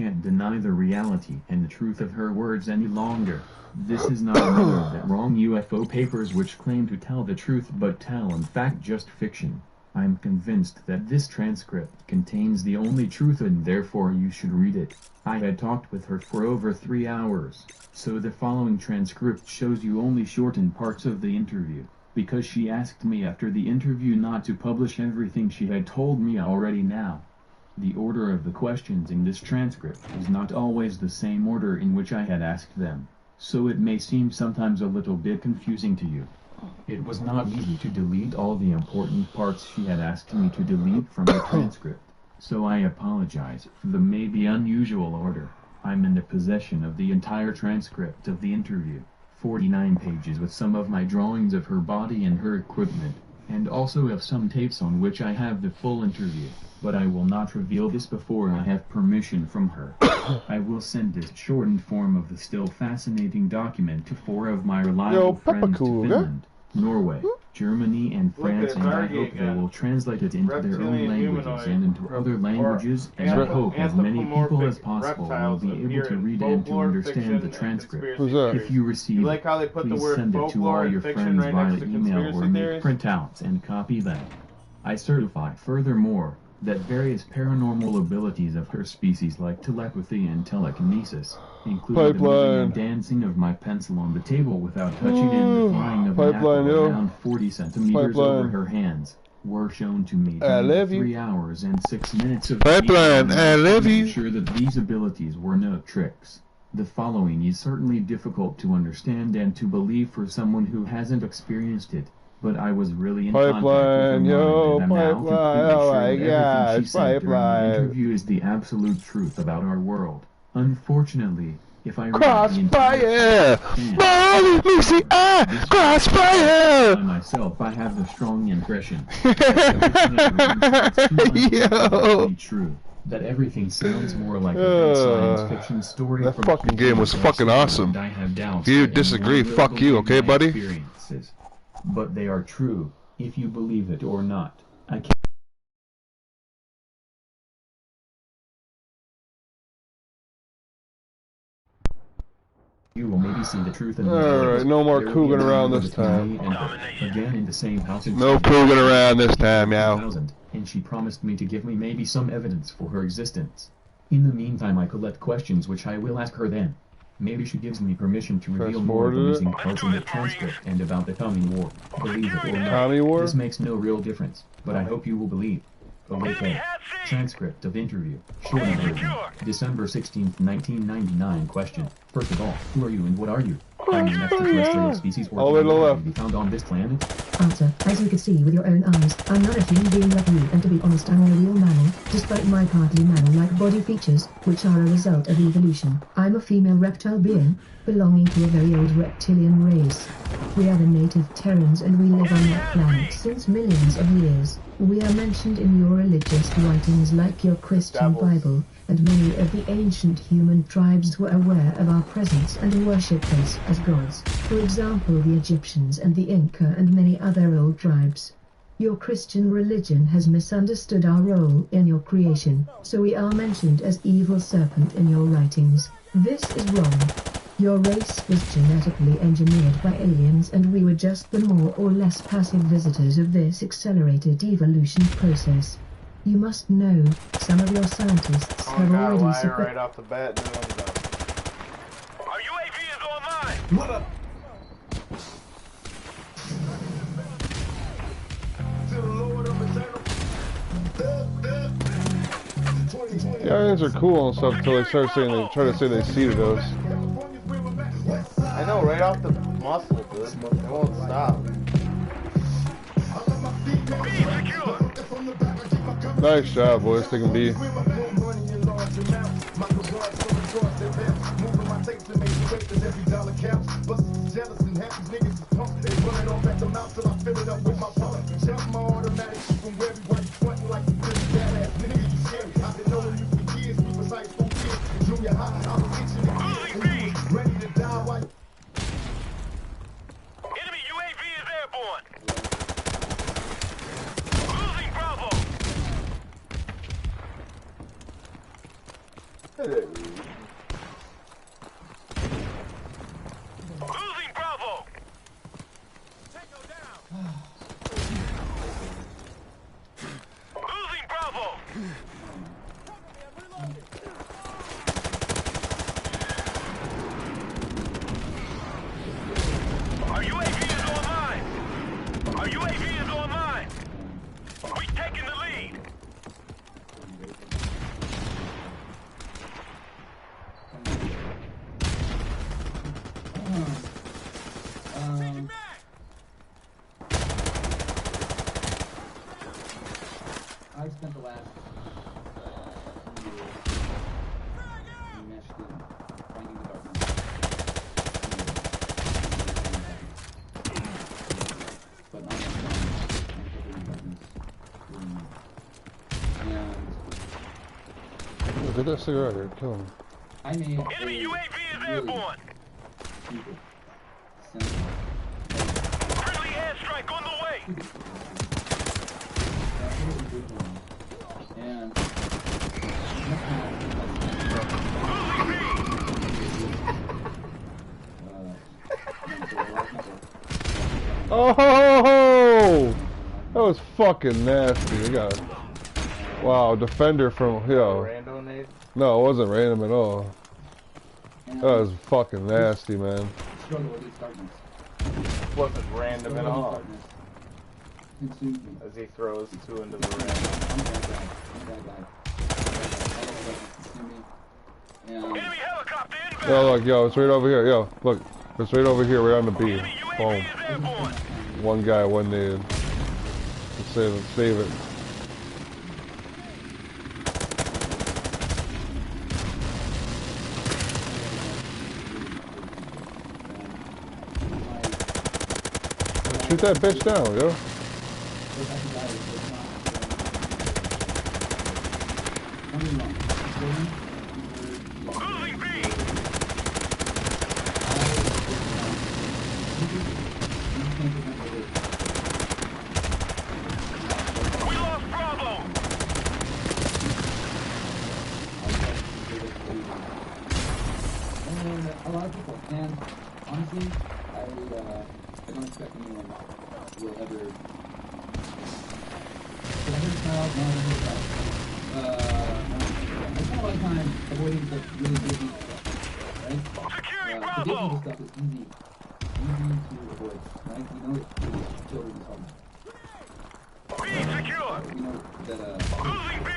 can't deny the reality and the truth of her words any longer. This is not another of the wrong UFO papers which claim to tell the truth but tell in fact just fiction. I'm convinced that this transcript contains the only truth and therefore you should read it. I had talked with her for over 3 hours, so the following transcript shows you only shortened parts of the interview, because she asked me after the interview not to publish everything she had told me already now. The order of the questions in this transcript is not always the same order in which I had asked them, so it may seem sometimes a little bit confusing to you. It was not easy to delete all the important parts she had asked me to delete from the transcript, so I apologize for the maybe unusual order. I'm in the possession of the entire transcript of the interview, 49 pages with some of my drawings of her body and her equipment, and also of some tapes on which I have the full interview, but I will not reveal this before I have permission from her. I will send this shortened form of the still fascinating document to 4 of my reliable friends to Finland, Norway, Germany and France, and I hope they will translate it into their own languages and into other languages, and I hope as many people as possible will be able to read and to understand the transcript. If you receive it, please send it to all your friends via email or make printouts and copy them. I certify furthermore that various paranormal abilities of her species like telepathy and telekinesis, including the moving and dancing of my pencil on the table without touching and the flying of an apple around 40 centimeters over her hands, were shown to me during 3 hours and 6 minutes of Pipeline, I love you. I'm sure that these abilities were no tricks. The following is certainly difficult to understand and to believe for someone who hasn't experienced it, but I was really in contact with her mind, and I'm now completely sure that everything she said during the interview is the absolute truth about our world. Unfortunately, if I Crossfire! Crossfire! By myself, I have the strong impression Yo! true. That everything sounds more like a good science fiction story. That fucking game was fucking awesome. If you disagree, fuck you, okay, buddy? But they are true, if you believe it or not. I can't. You will maybe see the truth in the Alright, no more cooging around this time. Again in the same house. No cooging around this time, yow. And she promised me to give me maybe some evidence for her existence. In the meantime, I collect questions which I will ask her then. Maybe she gives me permission to reveal more of the missing parts in the transcript and about the coming war. Believe it or not, this makes no real difference, but I hope you will believe. Okay. Transcript of interview. Short version. December 16th, 1999. Question. First of all, who are you and what are you? I'm an extraterrestrial species working to be found on this planet. Answer. As you can see with your own eyes, I'm not a human being like you, and to be honest, I'm a real mammal, despite my partly mammal-like body features, which are a result of evolution. I'm a female reptile being, belonging to a very old reptilian race. We are the native Terrans and we live on that planet since millions of years. We are mentioned in your religious writings like your Christian Bible, and many of the ancient human tribes were aware of our presence and worshipped us as gods. For example, the Egyptians and the Inca and many other old tribes. Your Christian religion has misunderstood our role in your creation, so we are mentioned as evil serpent in your writings. This is wrong. Your race was genetically engineered by aliens and we were just the more or less passive visitors of this accelerated evolution process. You must know, some of your scientists have already right off the bat. Our UAV is online! What up? The aliens are cool and stuff until they start saying try to say they seeded us. I know, right off the muscle, dude. They won't stop. Nice job, boys. Taking B. Losing Bravo. Losing Bravo. Our UAV is online. Our UAV is online. We've taken the lead. I spent the last few years enmeshed in finding the darkness. But not in darkness. And Get that cigarette here, kill him. I made Enemy UAV is airborne. stupid, simple, Friendly airstrike on the way. and Oh, that was fucking nasty. We got, wow, defender from, yo. Rando nade? No, it wasn't random at all. That was fucking nasty, man. struggle against darkness. Wasn't random at all. Darkness consumes me. As he throws two into the random. I'm a bad guy. I'm a bad guy. Enemy helicopter inbound. Yo, look, yo, it's right over here. Yo, look, it's right over here. We're on the B. Enemy Boom. UAV is airborne. One guy, one nade. Let's save it. Save it. Shoot that bitch down, yo. Losing B. We lost Bravo. A lot of people, and honestly, I don't expect anyone will ever. But I heard child, no, I heard child. I spent a lot of time avoiding the really big stuff, right? Securing The Bravo. big stuff is easy to avoid, right? We know that children's home. B secure. We know that, Losing B.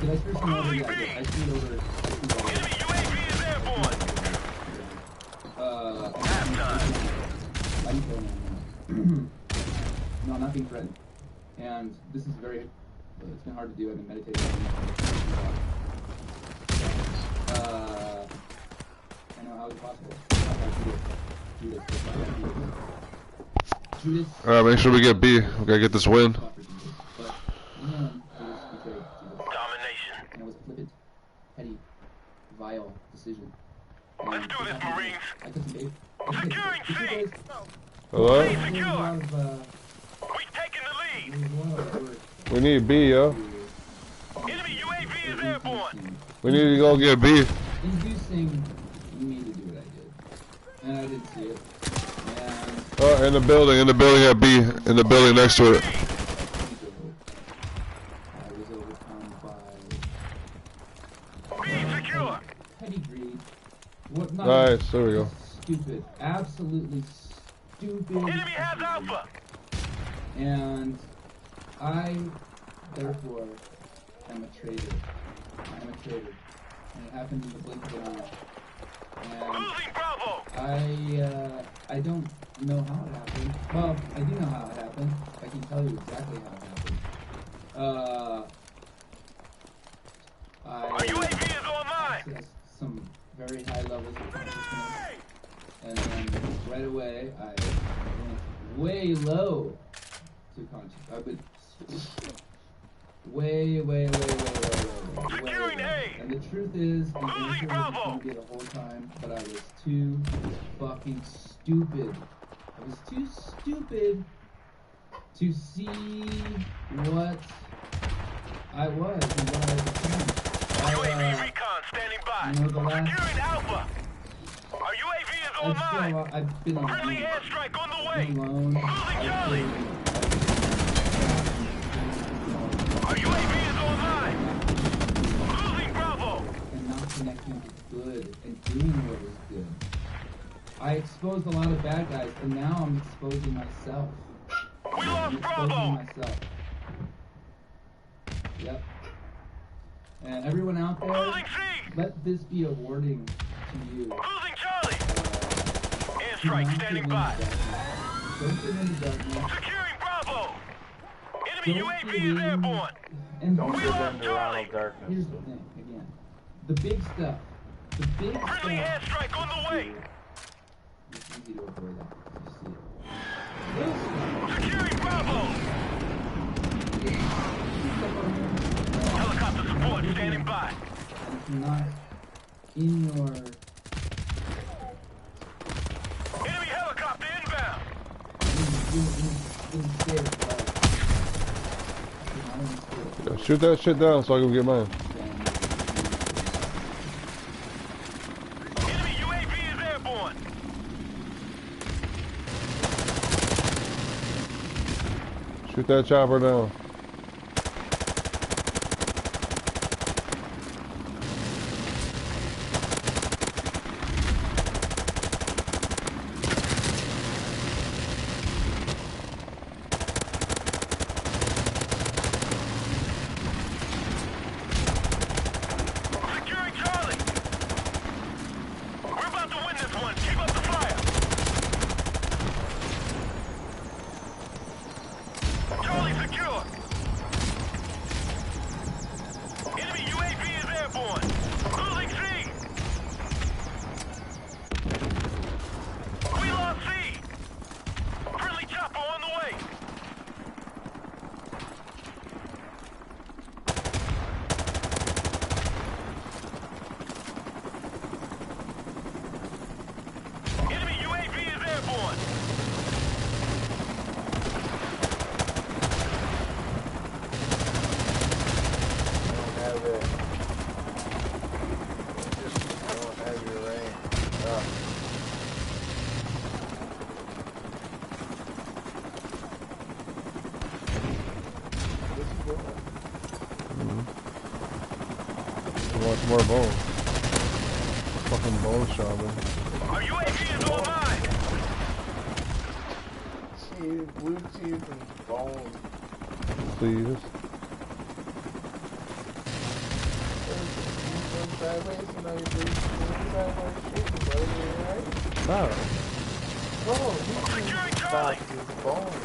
did I first know over that? I see it over. Enemy UAV is airborne. Halftime. No, not being threatened. And this is very, it's been hard to do. I've been meditating. I know how it's possible. Judas. Alright, make sure we get B. We gotta get this win. But, you know, Judas betrayed Jesus. Domination. And it was a flippant, petty, vile decision. Let's do this, Marines. I took some bait. Securing C. Hello? B secure. We've taken the lead. We need B, yo. Enemy UAV is airborne. We need to go get B. Inducing me to do what I did. And I didn't see it. And Oh, in the building at B. In the building next to it. I was overcome by B secure. petty greed. What not Nice, there we go. stupid. Absolutely stupid. Enemy has Alpha. And I, therefore, am a traitor. I am a traitor. And it happened in the blink of an eye. And Losing Bravo. I don't know how it happened. Well, I do know how it happened. I can tell you exactly how it happened. Our UAV is online. Accessed some very high levels of consciousness. And then right away, I went way low to conscious. I would way low. Securing A. And the truth is, the Losing answer Bravo. was going to be the whole time, but I was too fucking stupid. I was too stupid to see what I was and what I was becoming. I UAV recon standing by. You know the last. Securing Alpha. Our UAV is online. I've been alone. Friendly airstrike on the way. Alone. Losing Charlie. Our UAV is online. Losing Bravo. And not connecting with good and doing what is good. I exposed a lot of bad guys, and now I'm exposing myself. We lost Exposing Bravo. myself. Yep. And everyone out there, Losing C. let this be a warning to you. Losing Charlie. Do Airstrike not standing give in by. to darkness. Don't give in to darkness. Securing Bravo. Enemy Don't UAV give is in. airborne. And Don't We give lost in to Charlie. Ronald Darkness. here's the thing, again. The big stuff. The big Friendly stuff. airstrike on the way. It's easy to avoid that. You see it. Little stuff. Securing Bravo. Stuff on here. Helicopter support standing by. And if you're not in your Enemy helicopter inbound. in state of life. If you're not in a state of Yeah, shoot that shit down so I can get mine. Enemy UAV is airborne. Shoot that chopper down. Securing Charlie. We're about to win this one. Keep up the fire. Charlie secure. Enemy UAV is airborne. Losing C. We lost C. Friendly chopper on the way. Enemy UAV is airborne. I don't have it. I don't have your range. What's he doing? Want some more bones. Fucking bone shopping. Our UAV is online. Cheese, blue cheese, and bones. Please. Sideways, and now you're doing sideways shooting, buddy. Right? Stop. No, Securing stop Charlie. his bones.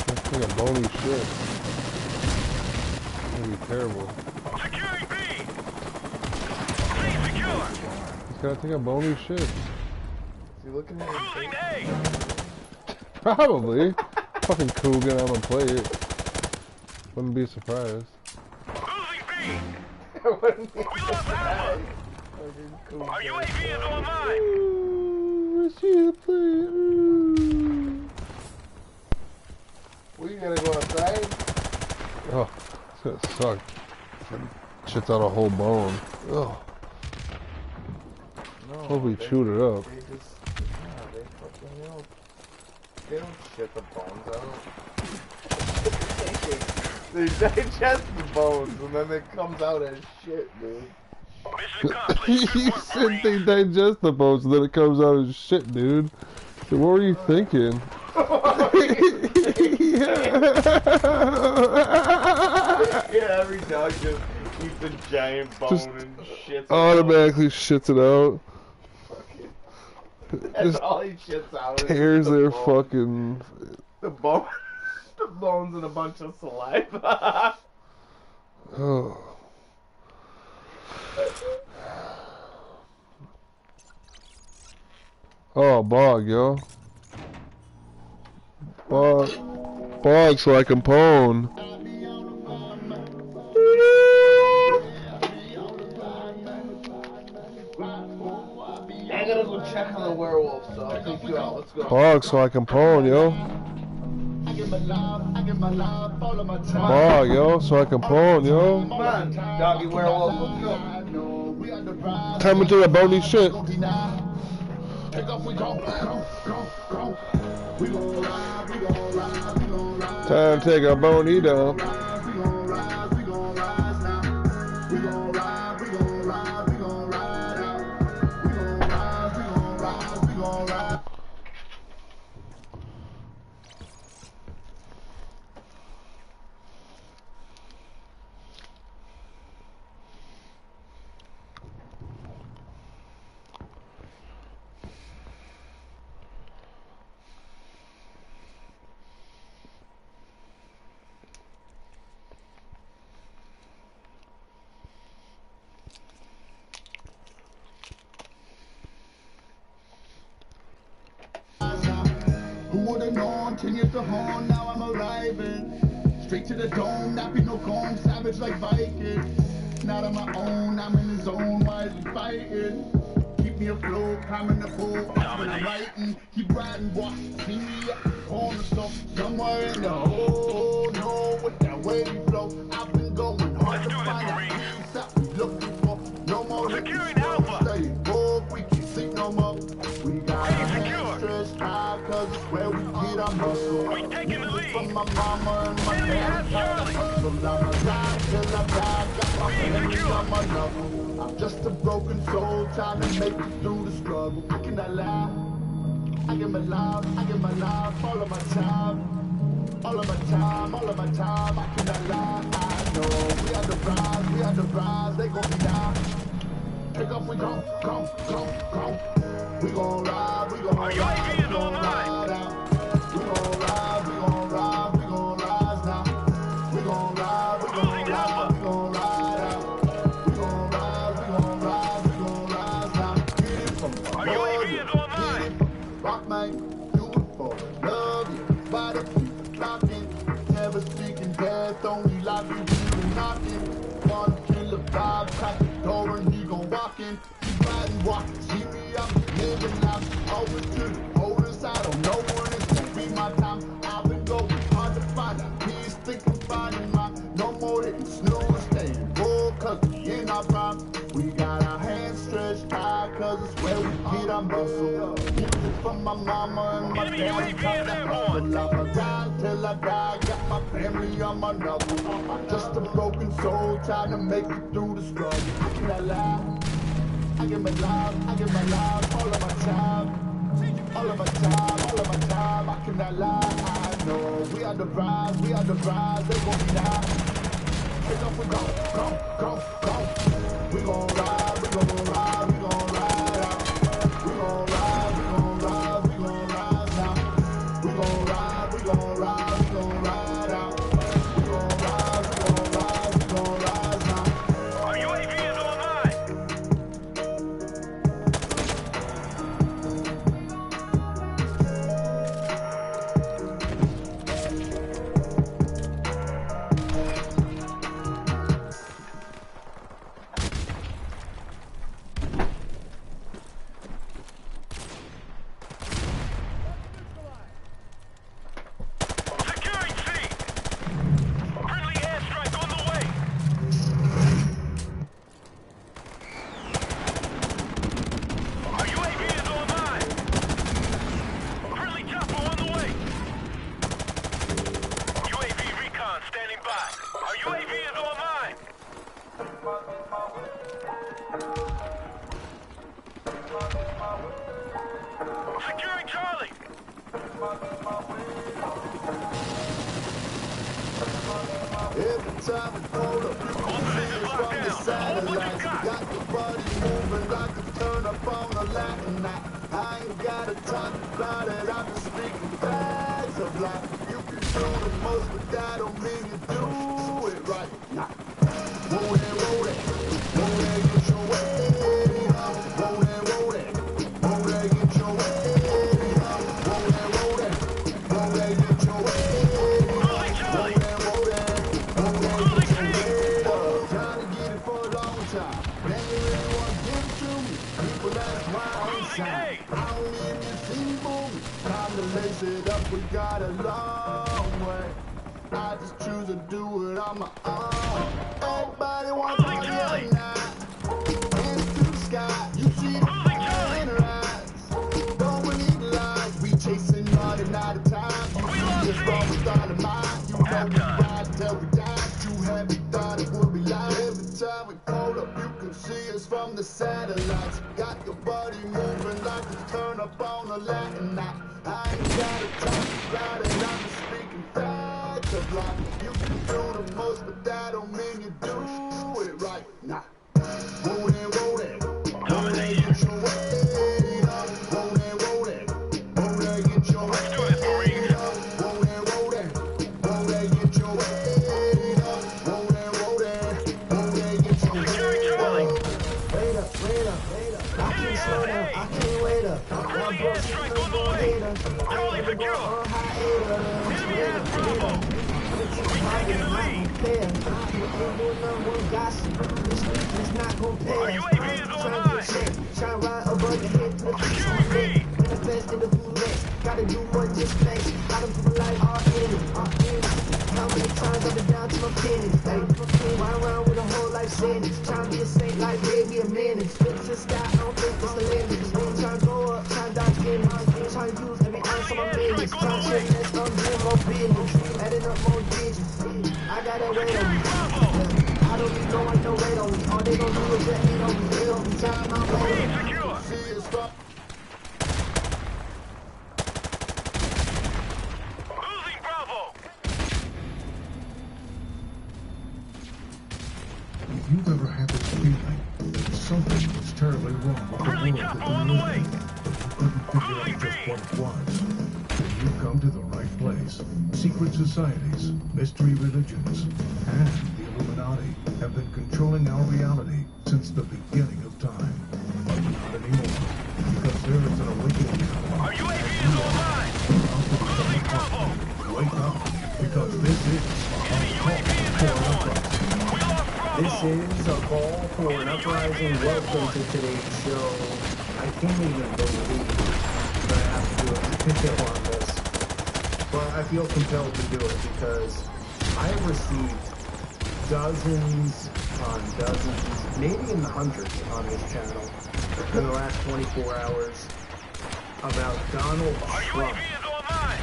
That's fucking bony shit. That'd be terrible. Securing B. C secure. He's gotta take a bony shit. Is he looking at his Losing face? A. Probably. Fucking Koog-Inal on the plate. Wouldn't be surprised. Losing B. I wouldn't be We lost Alpha. fucking cool. Our UAV is online. Ooh, I see the plate. Ooh. We gotta go outside? Oh, it's gonna suck. Shit's out a whole bone. Ugh. No. Hope we they- chewed it up. They just, yeah, they fucking, they don't shit the bones out. They digest the bones and then it comes out as shit, dude. Mission accomplished. You Good work, said they Marines. digest the bones and then it comes out as shit, dude. So what were you thinking? Yeah, every dog just eats a giant bone Just and shits Automatically shits it out. That's Just all he shits out. is tears the their bone. fucking. The bone. The bones and a bunch of saliva. Oh. Oh, bog, yo. Bog so I can pwn. I gotta go check on the werewolf, so I'll take you out. Let's go. Bog so I can pwn, yo. Oh, yo, so I can pawn, yo. Come on, doggy werewolf, let's go. Time into that bony shit. Time to take a bony down. Who would've known, 10 years to home, now I'm arriving. Straight to the dome, nappy no comb, savage like Viking. Not on my own, I'm in the zone, wisely fighting. Keep me afloat, I'm in the pool, that's when I'm writing. Keep riding, walk, see me up the corner, so somewhere in the hole, no, with that wavy flow. I've been going hard to find a piece that we looking for. No more Securing Alpha. stay broke, we can't sleep no more. We got our hands stretched high, cause it's where we get our muscle. We taking the lead. From my mama and my Enemy has parents, Charlie. so I'ma ride till I die. Got my family on my knuckle. I'm just a broken soul trying to make it through the struggle. I cannot lie. I give my life, I give my life, all of my time. All of my time, all of my time. I cannot lie. I know we are the prize, we are the prize. They gon' die. Take off, we go. We gon' ride, we gon' Our ride, UAV we is gon' online. ride out. We gon' ride, we gon' ride, we gon' rise now. We gon' ride, we gon' Losing ride, Alpha. we gon' ride out. We gon' ride, we gon' ride, we gon' rise now. Get it from the Our UAV is online. rock, man. Do it for the love, yeah. Body keep knocking. Never speaking death, only life you do knocking. One killer vibe, crack the door and he gon' walk in. Keep riding, walking, see me, I'm living life. Always to the oldest, I don't know when it's gonna be my time. I've been going hard to find out peace, think I'm finding mine. No more hitting snooze, staying full, cause we in our prime. We got our hands stretched high, cause it's where we get our muscle. Music from my mama and my Enemy parents, UAV taught is that airborne. hustle. I'ma ride till I die, got my family on my knuckle. I'm just a broken soul trying to make it through the struggle. I cannot lie. I give my life, I give my life, all of my time. All of my time, all of my time, I cannot lie. I know we are the prize, they gon' be now. Take off, we go. We gon' ride, we gon' ride, we gon' ride out. We gon' ride, we gon' ride, we gon' rise now. We gon' ride, we gon' ride, we gon' ride out. We gon' ride, we gon' ride, we gon' rise now. Our UAV is online. Securing C. Friendly airstrike on the way. Our UAV is online. Friendly chopper on the way. UAV recon standing by. Our UAV is online. Securing Charlie. Every time we pull up, you can see us from the satellites. Got the body moving like a turn up on a Latin night. I ain't got a time to plot it, I'm just speaking facts of life. You can do the most, but that don't mean you do it right. Nah. Roll that, get your way up. Roll that, get your way up. Roll that, get your way up. Losing Charlie. Trying to get it for a long time. They ain't really want to give it to me. People, that's why I ain't Losing signed. A. I don't live in the city movie. Time to Chase it up, we got a long way. I just choose to do it on my own. Everybody wants to party now. Hands to the sky, you see the fire in her eyes. Don't believe the lies, we chasing running out of time. You see this wrong with dynamite. You know we ride till we die. Too heavy, thought it would be light. Every time we pull up, you can see us from the satellites. Got your body moving like it's turn up on a Latin night. I ain't got a time about it, I'm just speaking facts of life. You can do the most, but that don't mean you do it right. Nah. Roll it, roll it. Roll it, get your weight up. Roll it, roll it. Roll it, get your weight up. Roll it, roll it. Roll it, get your weight up. Roll it, roll it. Roll it, get your weight up. Wait up, wait up, wait up. I can't slow down, I can't wait up. I'm broke, Strike on the way. Charlie secure. Enemy has Bravo. We taking the lead. Our UAV is online. Shine right above your head to the Securing B. best in the food next. Gotta do more just flex. Gotta do like all in. How many times I've been down to my pennies? Hey, run around with a whole life sentence. Trying to be a saint like baby a minute. Spit to the sky, I don't think it's the limit. Trying to go up, trying to dodge enemies. Trying to use every ounce of my millions. Trying to check this, I'm doing more business. Adding up more digits. I gotta wait on me. I don't need no one to wait on me. All they gon' do is just hate on me. They don't be time I'm B waiting. secure. Losing Bravo. If you've ever had this feeling that something was terribly wrong with the Friendly world chopper that on you the live way. in, couldn't figure out just what it was, then you've come to the right place. Secret societies, mystery religions, and the Illuminati have been controlling our reality since the beginning of time. But not anymore, because there is an awakening coming. Our UAV is online. Losing Bravo. Wake up, because this is Enemy UAV is airborne. We lost Bravo. This is a call for an uprising. Welcome to today's show. I can't even believe that I have to do a video on this, but I feel compelled to do it because I have received dozens on dozens, maybe in the hundreds on this channel in the last 24 hours about Donald Our Trump. UAV is online.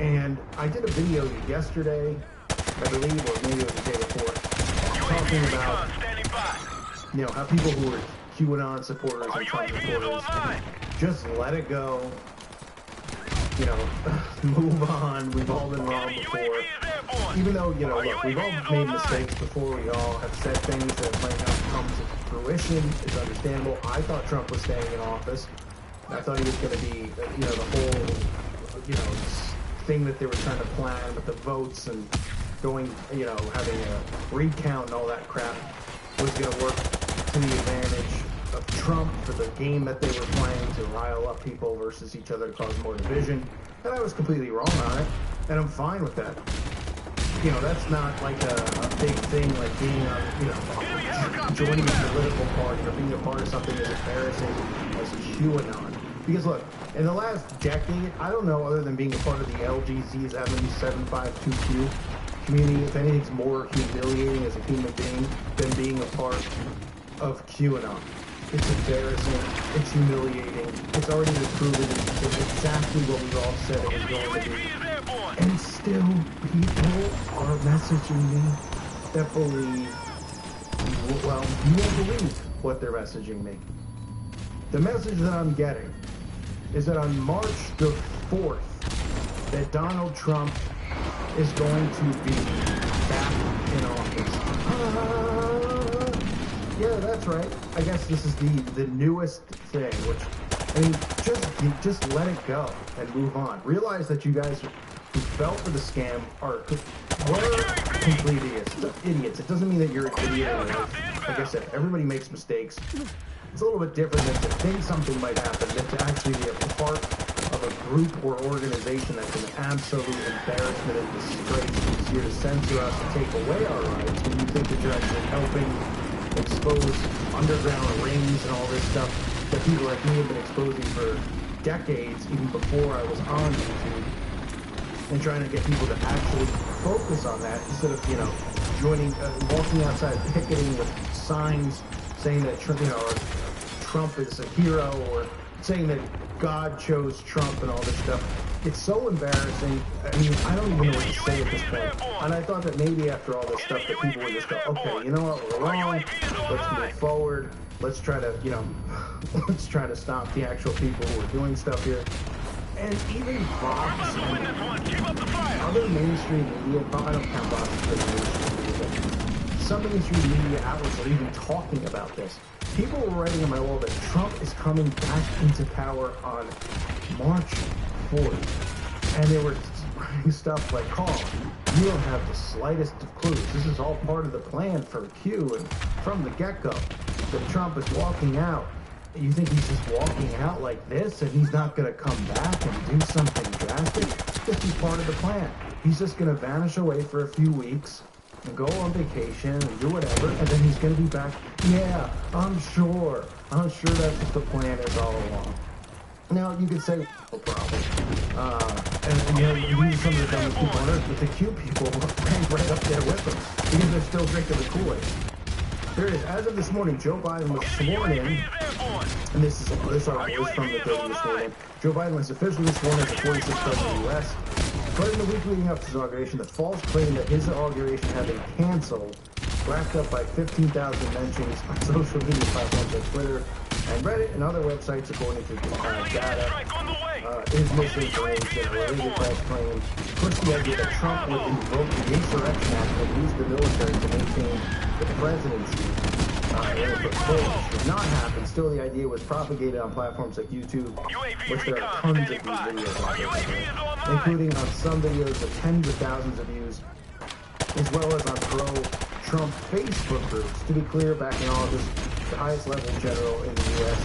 And I did a video yesterday, I believe, or maybe it was the day before, talking UAV about, recon standing by. you know, how people who are QAnon supporters Our and Trump UAV is supporters online. just let it go, you know, move on. We've all been wrong Enemy before. UAV is airborne. Even though, you know, Our look, we've all UAV is made online. mistakes before. We all have said things that might not come to fruition. It's understandable. I thought Trump was staying in office. I thought he was going to be, you know, the whole, you know, thing that they were trying to plan with the votes and going, you know, having a recount and all that crap was going to work to the advantage of Trump for the game that they were playing to rile up people versus each other to cause more division. And I was completely wrong on it, and I'm fine with that. You know, that's not like a big thing, like being a, you know, joining a political party or being a part of something as embarrassing as QAnon. Because look, in the last decade, I don't know, other than being a part of the LGZ752Q community, if anything's more humiliating as a human being than being a part of QAnon. It's embarrassing, it's humiliating, it's already been proven, it's exactly what we've all said it was Enemy going to UAV be. is airborne. And still, people are messaging me that believe, well, you won't believe what they're messaging me. The message that I'm getting is that on March the 4th, that Donald Trump is going to be back in office. Yeah, that's right. I guess this is the newest thing, which, I mean, just let it go and move on. Realize that you guys who fell for the scam were complete idiots. It doesn't mean that you're an idiot in life. Like I said, everybody makes mistakes. It's a little bit different than to think something might happen than to actually be a part of a group or organization that's an absolute embarrassment and disgrace. It's here to censor us and take away our rights when you think that you're actually helping expose underground rings and all this stuff that people like me have been exposing for decades, even before I was on YouTube, and trying to get people to actually focus on that instead of, you know, joining, walking outside picketing with signs saying that, you know, Trump is a hero, or saying that God chose Trump and all this stuff. It's so embarrassing. I mean, I don't even know what to say at this point. And I thought that maybe after all this stuff that people would just go, okay, you know what, we're wrong. Let's move forward. Let's try to, you know, let's try to stop the actual people who are doing stuff here. And even Fox and other mainstream media, I don't count Fox as mainstream media, but some mainstream media outlets are even talking about this. People were writing on my wall that Trump is coming back into power on March 4th. And they were writing stuff like, Carl, you don't have the slightest of clues. This is all part of the plan for Q, and from the get-go, that Trump is walking out. You think he's just walking out like this and he's not going to come back and do something drastic? This is part of the plan. He's just going to vanish away for a few weeks and go on vacation and do whatever, and then he's going to be back. Yeah, I'm sure that's what the plan is all along. Now, you could say, no problem. And you know, these are some of the dumbest people on earth, but the Q people rank right up there with them because they're still drinking the Kool-Aid. There it is. As of this morning, Joe Biden was sworn in, and this article is from the Daily this morning. Joe Biden was officially sworn as the 46th president of the U.S. But in the week leading up to his inauguration, the false claim that his inauguration had been canceled, racked up by 15,000 mentions on social media platforms like Twitter and Reddit and other websites, according to data, is misinformation, related false claims, pushed the idea that Trump would invoke the Insurrection Act and use the military to maintain the presidency. It did not happen. Still, the idea was propagated on platforms like YouTube, which there are tons of these videos out there, including on some videos with tens of thousands of views, as well as on pro-Trump Facebook groups. To be clear, back in August, the highest level general in the U.S.,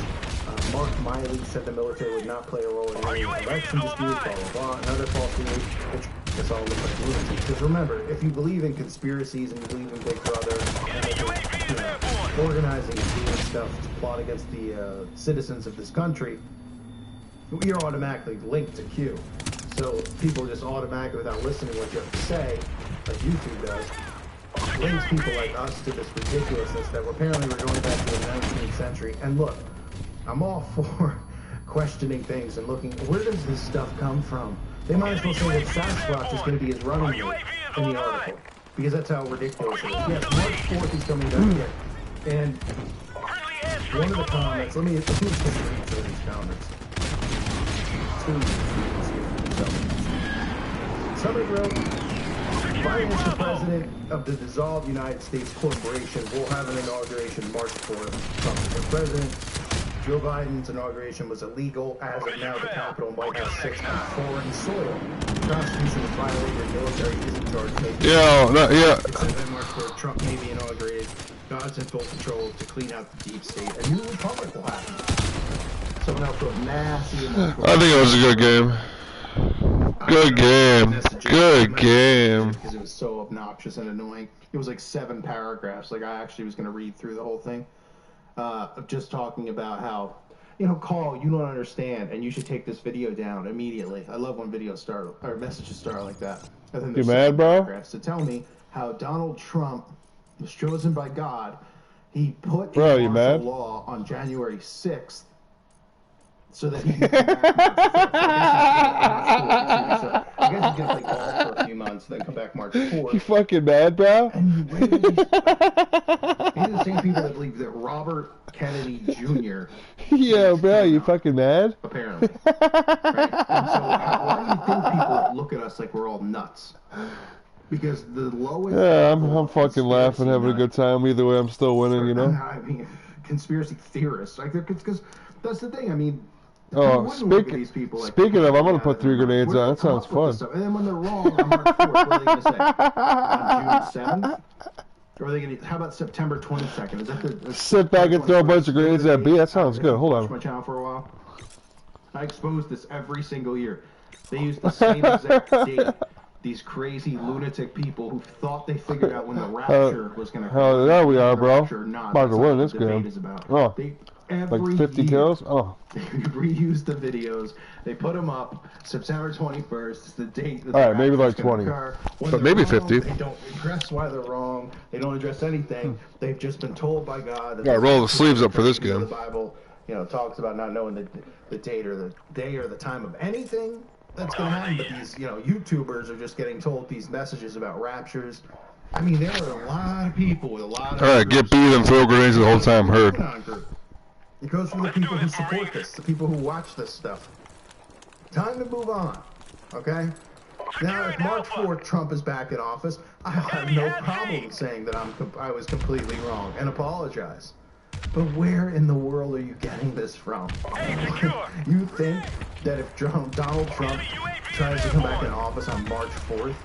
Mark Miley, said the military would not play a role in any election disputes, blah, blah, blah, and other false news, which this all looks like lunacy. Because remember, if you believe in conspiracies and you believe in Big Brother, and you know, organizing and doing stuff to plot against the citizens of this country, you're automatically linked to Q. So people just automatically, without listening to what you have to say, like YouTube does, links people like us to this ridiculousness that apparently we're going back to the 19th century. And look, I'm all for questioning things and looking, where does this stuff come from? They might as well say that Sasquatch is going to be his running mate in the article, because that's how ridiculous it is. Yes, March 4th he's coming down here. And one of the comments, let me just read through these comments. Somebody wrote, Biden is the president of the dissolved United States Corporation. We'll have an inauguration March 4th. Trump is the president. Joe Biden's inauguration was illegal. As of now, the Capitol and White House sits on foreign soil. The Constitution is violated. The military is in charge of making It says that March 4th, Trump may be inaugurated. God's in full control to clean out the deep state. A new republic will happen. Someone else wrote massive. I think it was a good game. Good game. Good game. Because it was so obnoxious and annoying. It was like 7 paragraphs. Like, I actually was going to read through the whole thing. Just talking about how, you know, Carl, you don't understand, and you should take this video down immediately. I love when videos start, or messages start like that. And then you mad, bro? To tell me how Donald Trump was chosen by God. He put in martial law on January 6th so that he could come back March 4th. I guess he's going to play golf for a few months, then come back March 4th. You fucking mad, bro? And these are the same people that believe that Robert Kennedy Jr. Yeah, bro, you fucking mad? Apparently. Right? And so why do you think people look at us like we're all nuts? Because the lowest... Yeah, I'm fucking laughing, having a good time. Either way, I'm still winning, you know? I mean, conspiracy theorists. Like, because that's the thing, I mean... Oh, speaking of, I'm going to put 3 grenades on. That sounds fun. And then when they're wrong on March 4th, what are they going to say? On June 7th? Or are they going to... How about September 22nd? Is that the... Sit back and throw a bunch of grenades at B? That sounds good. Hold on. Watch my channel for a while. I expose this every single year. They use the same exact date. These crazy lunatic people who thought they figured out when the rapture was going to happen. There we are, bro. Not. About to win this game. Oh. every Like 50 year. kills? Oh. They reuse the videos. They put them up. September 21st is the date that Alright, maybe like rapture's gonna 20. occur. When But they're maybe wrong, 50. They don't address why they're wrong. They don't address anything. They've just been told by God that Gotta roll the sleeves up for this you know, game. the Bible, you know, talks about not knowing the date or the day or the time of anything that's gonna happen. But these, you know, YouTubers are just getting told these messages about raptures. I mean, there are a lot of people with a lot of. Alright, get beat and throw grenades the whole time, heard. It goes for the people who support this, the people who watch this stuff. Time to move on, okay? Now, if March 4th Trump is back in office, I have no problem saying that I was completely wrong and apologize. But where in the world are you getting this from? You think that if Donald Trump tries to come back in office on March 4th,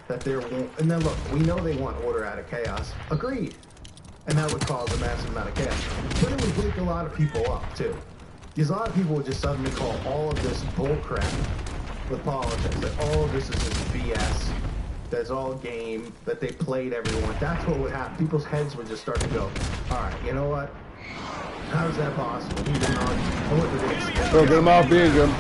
that there won't... And then look, we know they want order out of chaos. Agreed. And that would cause a massive amount of chaos. But it would wake a lot of people up, too. Because a lot of people would just suddenly call all of this bullcrap with politics. That all of this is just BS. That's all game. That they played everyone. That's what would happen. People's heads would just start to go, alright, you know what? How is that possible? He didn't know. Yo, get him off B, Jim.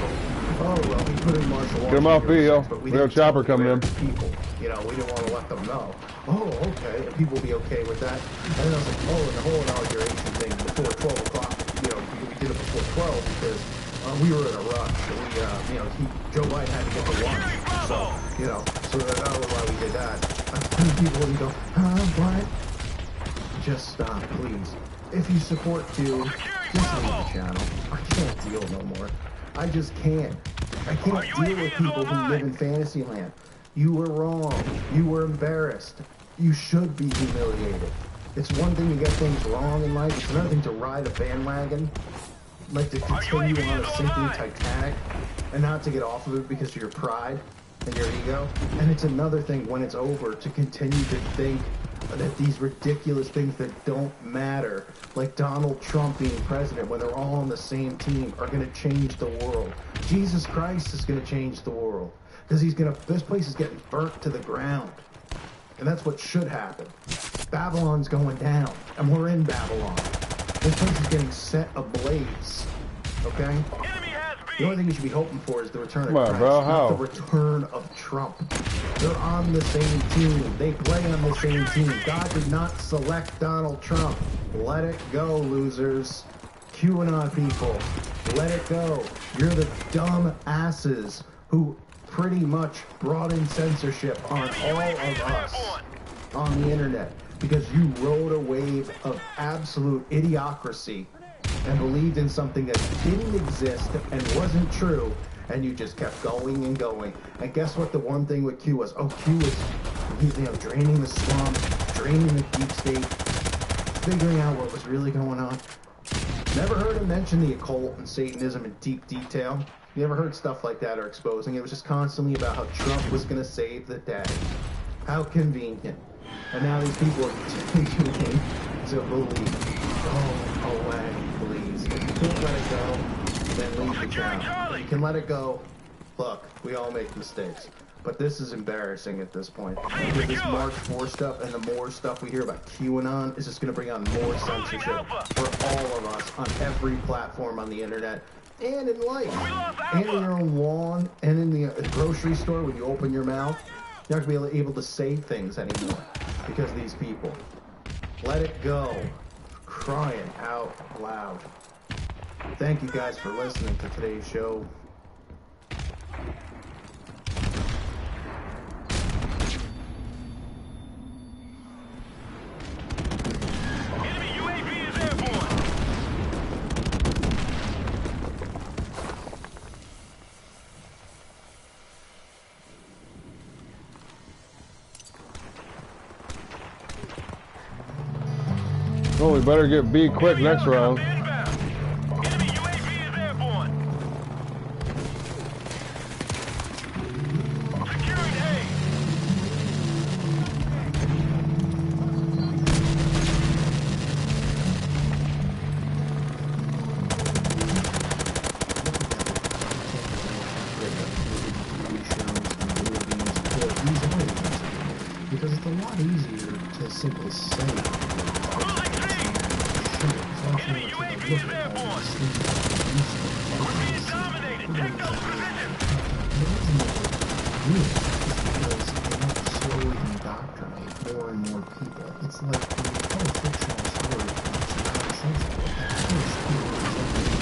Oh, well, he put in martial law. Get him off B, yo. We have a chopper coming in. People, you know, we didn't want to let them know. Oh, okay, and people will be okay with that. And then I was like, oh, and the whole inauguration thing before 12 o'clock, you know, we did it before 12 because we were in a rush. And we, you know, Joe Biden had to get to lunch. So, you know, so that was why we did that. People would go, what? Just stop, please. If you support Q, just leave the channel. I can't deal no more. I just can't. I can't deal with people who live in Fantasyland. You were wrong. You were embarrassed. You should be humiliated. It's one thing to get things wrong in life. It's another thing to ride a bandwagon, like to continue on a sinking Titanic, and not to get off of it because of your pride and your ego. And it's another thing when it's over to continue to think that these ridiculous things that don't matter, like Donald Trump being president when they're all on the same team, are going to change the world. Jesus Christ is going to change the world. Because this place is getting burnt to the ground. And that's what should happen. Babylon's going down. And we're in Babylon. This place is getting set ablaze. Okay? The only thing you should be hoping for is the return of Christ, not the return of Trump. They're on the same team. They play on the same team. God did not select Donald Trump. Let it go, losers. QAnon people. Let it go. You're the dumb asses who pretty much brought in censorship on all of us on the internet because you rode a wave of absolute idiocracy and believed in something that didn't exist and wasn't true, and you just kept going and going. And guess what the one thing with Q was? Oh, Q was, you know, draining the swamp, draining the deep state, figuring out what was really going on. Never heard him mention the occult and Satanism in deep detail. You ever heard stuff like that or exposing? It was just constantly about how Trump was going to save the day. How convenient. And now these people are continuing to believe. Go away, please. If you can't let it go, then leave the channel. If you can let it go, look, we all make mistakes. But this is embarrassing at this point. With this March 4 stuff and the more stuff we hear about QAnon is just going to bring on more censorship for all of us on every platform on the internet. And in life, and in your own lawn, and in the grocery store when you open your mouth, you're not going to be able to say things anymore because of these people. Let it go. Crying out loud. Thank you guys for listening to today's show. Oh, we better get B quick next round. Because it's a lot easier to simply say. Look at all like when you tell a fictional story that's nonsensical, at first people resent it.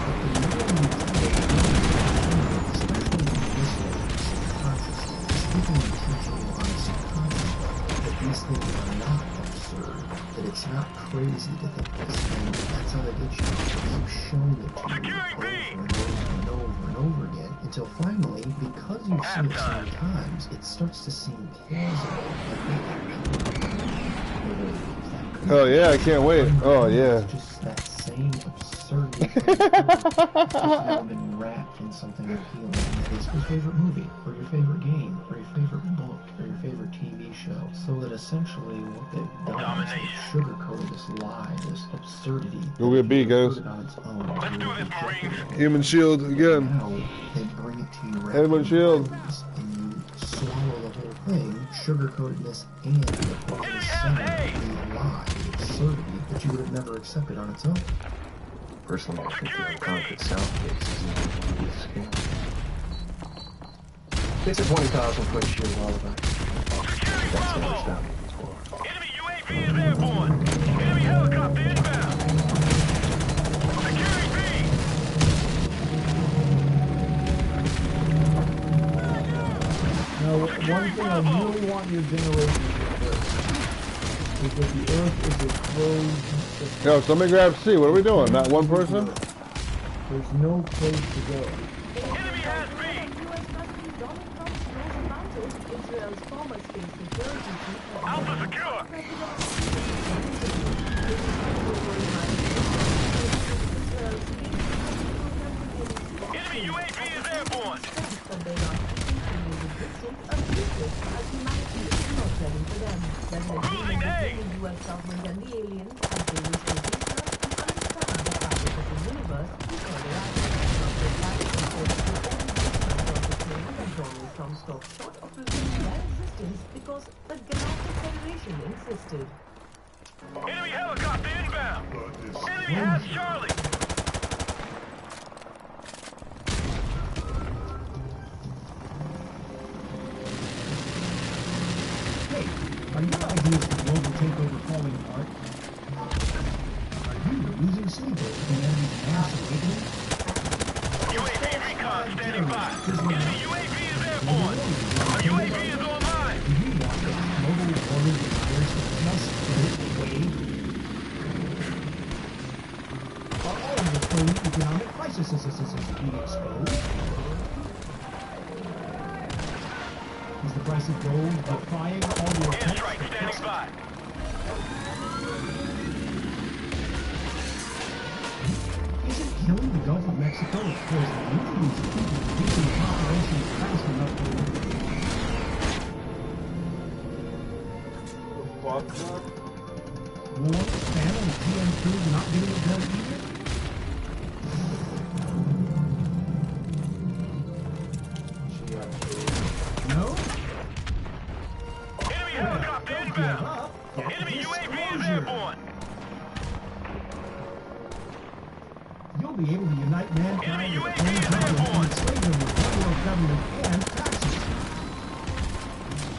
But the more you tell it, especially in this way, subconsciously, it's taking intentional on a subconscious that these things are not absurd, that it's not crazy to think this, and that's how they get you. You've shown it to you over and over and over again, until finally, because you've seen it so many times, it starts to seem plausible. Oh yeah, I can't wait. Oh yeah. It's just that same absurdity just now been wrapped in something appealing. That is your favorite movie, or your favorite game, or your favorite book, or your favorite TV show. So that essentially what they've done is they've sugarcoated this lie, this absurdity. Go get B, guys. Let's do this, Marines. Human shield again. Now they bring it to you right Human shield. and you swallow the whole thing, sugarcoatedness and the lie, the absurdity that you would have never accepted on its own. Personally, I think the concrete south case is a scam. It's a 20,000-foot shield lullaby. That's never stopped me before. Enemy UAV is airborne. Enemy helicopter inbound. Securing B. Now, one thing I really want your generation to do is that the Earth is a closed... Yo, somebody grab C. What are we doing? Not one person? There's no place to go. Enemy has B. Alpha secure. Enemy UAV is airborne. Cruising A. Because the Galactic Federation insisted. Enemy helicopter inbound. Enemy has Charlie. Hey, are your ideas for global takeover falling apart? Are you losing sleep over the enemy's mass awakening? UAV recon standing by. Enemy UAV is airborne. Our UAV is online. Do you want the global warming desires to just go away? Are all of the crude economic crises being exposed? Is the price of gold defying all your Airstrike standing by. Isn't killing the Gulf of Mexico as close to millions of people reducing the population fast enough to... War, famine, and TM crews not getting it done either? No? Enemy helicopter inbound. Enemy UAV is airborne. You'll be able to unite mankind Enemy with UAV the is same airborne. and enslave them with federal government and taxes.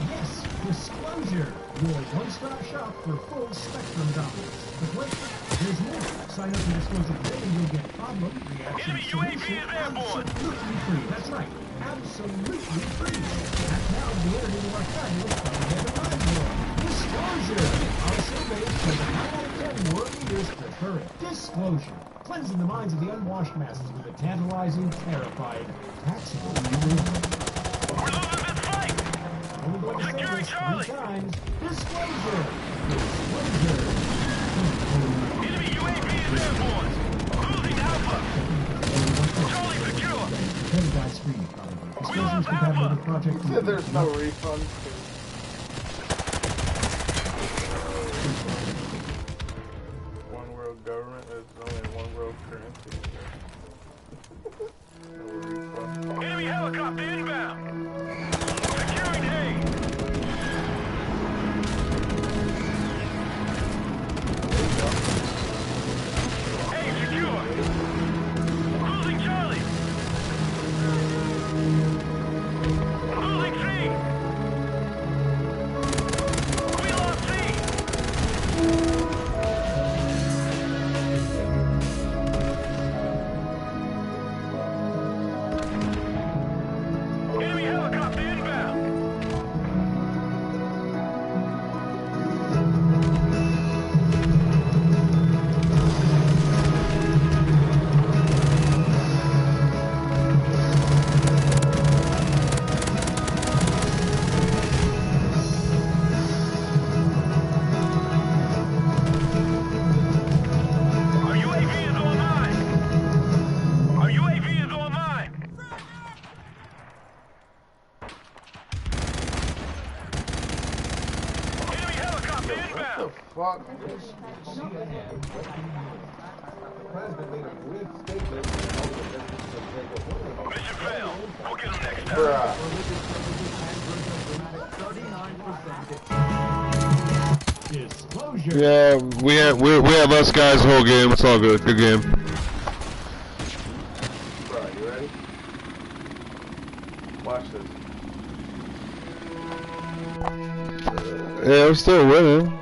Yes, disclosure. Your one-stop shop for full spectrum dominance. But wait, there's more. Sign up for Disclosure today and you'll get problem, reaction, Enemy UAV solution, is airborne. absolutely free. That's right, absolutely free. That's now the editing of our fabulous Disclosure. Our surveys show that 9 out of 10 world leaders prefer it. Disclosure. Cleansing the minds of the unwashed masses with a tantalizing, terrifying, taxable new We're losing this fight. Only going to say Securing this Charlie. 3 times. Disclosure. Disclosure. Enemy UAV is airborne. Losing Alpha. Charlie secure. Hey guys, screen probably. We Disclosure lost is compatible Alpha. with Project Said there's no refund. One world government, there's only one world currency. No refund. Enemy helicopter inbound. Securing A. A secure. Losing Charlie. Losing C. fuck? Mission failed. We'll get him next time. Bruh. Disclosure. Yeah, we have us guys the whole game. It's all good. Good game. Bro, you ready? Watch this. Yeah, we're still winning.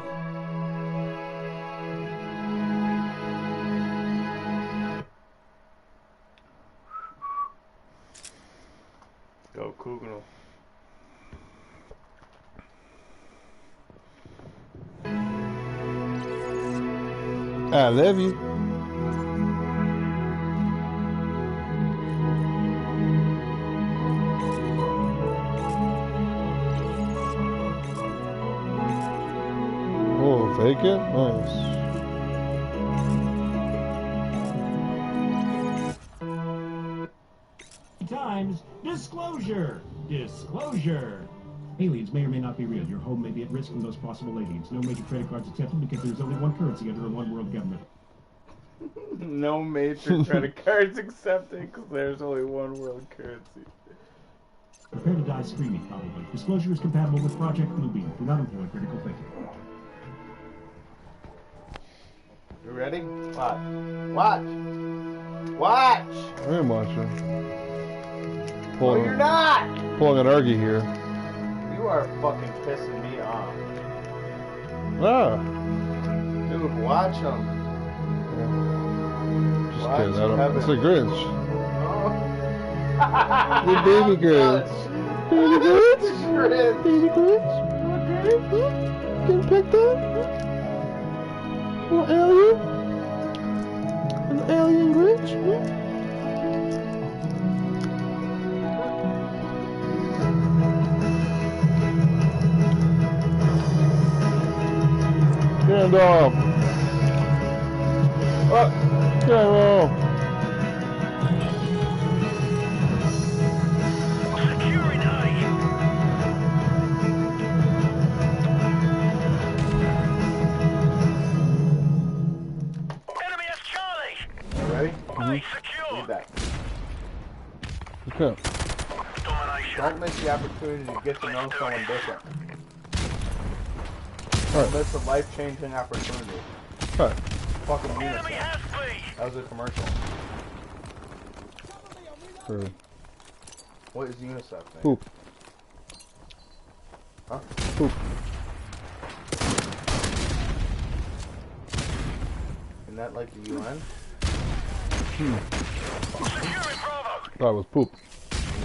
Go Koog-Inal. I love you. Oh, fake it? Nice. Times disclosure. Disclosure. Aliens may or may not be real. Your home may be at risk from those possible aliens. No major credit cards accepted because there's only one currency under a one world government. No major credit cards accepted because there's only one world currency. Prepare to die screaming, probably. Disclosure is compatible with Project Bluebeam. Do not employ critical thinking. You ready? Watch. Watch. Watch. I am watching. No, you're not. Pulling an Argy here. You are fucking pissing me off. Ah. Dude, watch him. Just Watch kidding. I don't. Kevin. It's a Grinch. No. The baby Grinch. Baby Grinch. Grinch. Baby Grinch. Getting picked up. Little alien. An alien Grinch. Gandalf. Oh, Gandalf. Securing A. Enemy has Charlie. You ready? A secure. Read that. Okay. Domination. Don't miss the opportunity to get to know someone different. Alright. That's a life-changing opportunity. Alright. Fucking Enemy UNICEF. has B. That was a commercial. Heard. What is UNICEF thing? Poop. Huh? Poop. Isn't that like the UN? Securing Bravo. That was poop.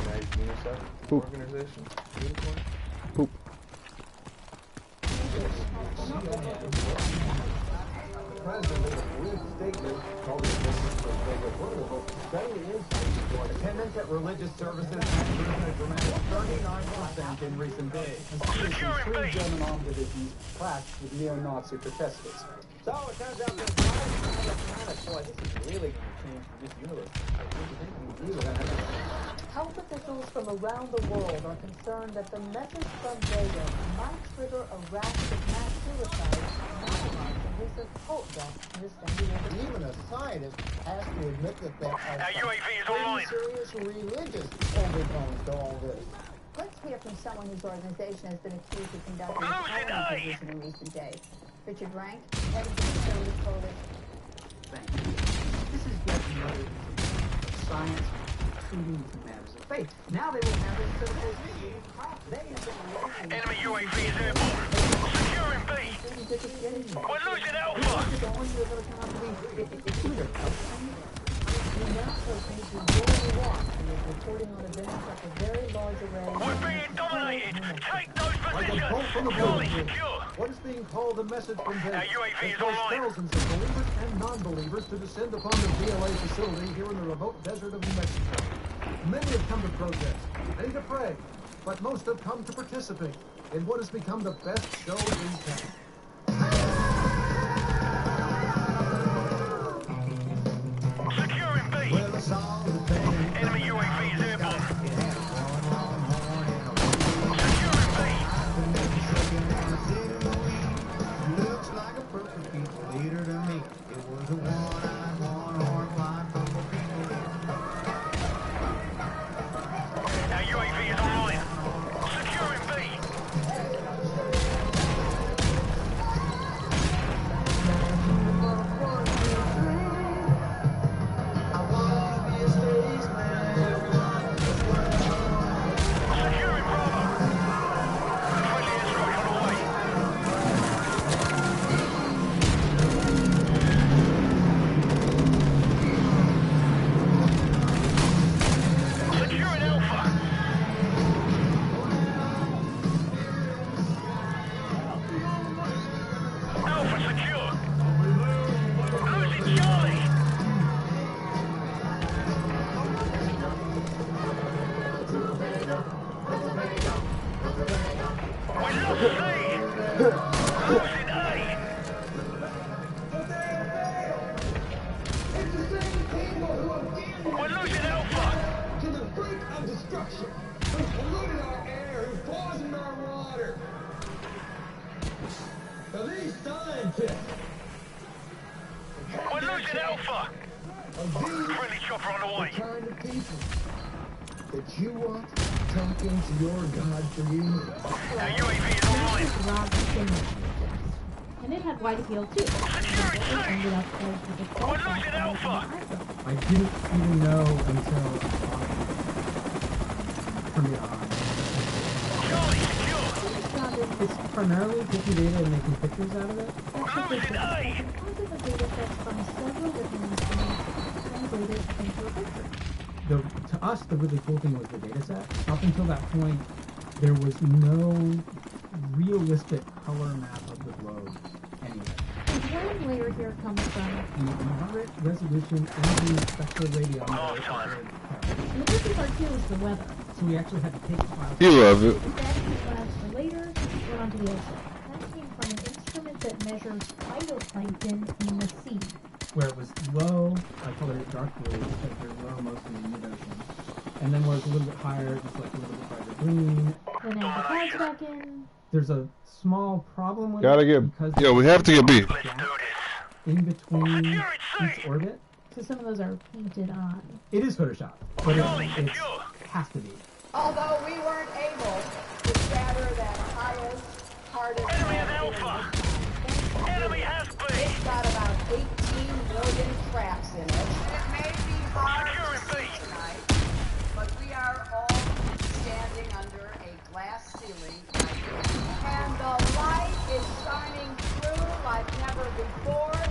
United UNICEF Poop. organization? Unicorn? Poop. Attendance at religious services has risen a dramatic 39% in recent days. Securing B. German armed divisions clashed with neo-Nazi protesters. So it turns out that boy, this is really going to change this universe. Health officials from around the world are concerned that the message from Vega might trigger a rash of mass suicides like the recent cult deaths in the San Diego. Even a scientist has to admit that there are Our UAV is some online. serious religious overtones to all this. Let's hear from someone whose organization has been accused of conducting a Losing polling A. position in recent days. Richard Rank, head of the Conservative Coalition. Thank you. This is yet another science treating matters of faith. Now they will have it so that Enemy UAV is airborne. Securing B. We're losing Alpha. We're being dominated. Take those positions. Charlie secure. What is being called a message from Our Vegas UAV is has forced online. thousands of believers and non-believers to descend upon the VLA facility here in the remote desert of New Mexico. Many have come to protest, many to pray, but most have come to participate in what has become the best show in town. Securing B. Enemy UAV is airborne. Securing B. same people who have damned We're losing Alpha. to the brink of destruction, who polluted our air, who poisoned our water. Now these scientists We're losing Alpha. Friendly chopper on the way. The kind of people that you want talking to your God for you. Our UAV is online. Rob Simmons. And it had wide appeal too. It ended up as the default. We're losing Alpha. I didn't even know until Charlie, secure. it's primarily taking data and making pictures out of it. Losing A. Composite of data sets from several different instruments translated into a picture. To us, the really cool thing was the data set. Up until that point, there was no realistic color map of the globe anywhere. The one layer here comes from The moderate resolution imaging spectral radiometer. and the tricky part too is the weather. So we actually had to take the files. You love it. These labs for later went onto the ocean. That came from an instrument that measures phytoplankton in the sea. Where it was low, I call it dark blue, because they're low mostly in mid-ocean. And then where it's a little bit higher, just like a little bit brighter green. Then add the clouds back in. There's a small problem with Gotta it get. because Yo, we have to get B. in between each orbit. So some of those are painted on. It is Photoshop, but it has to be. Although we weren't able to shatter that highest, hardest... Enemy has Alpha. Enemy has B. It's got about 18 million traps in it. It may be hard to see tonight, but we are all standing under a glass ceiling, and the light is shining through like never before,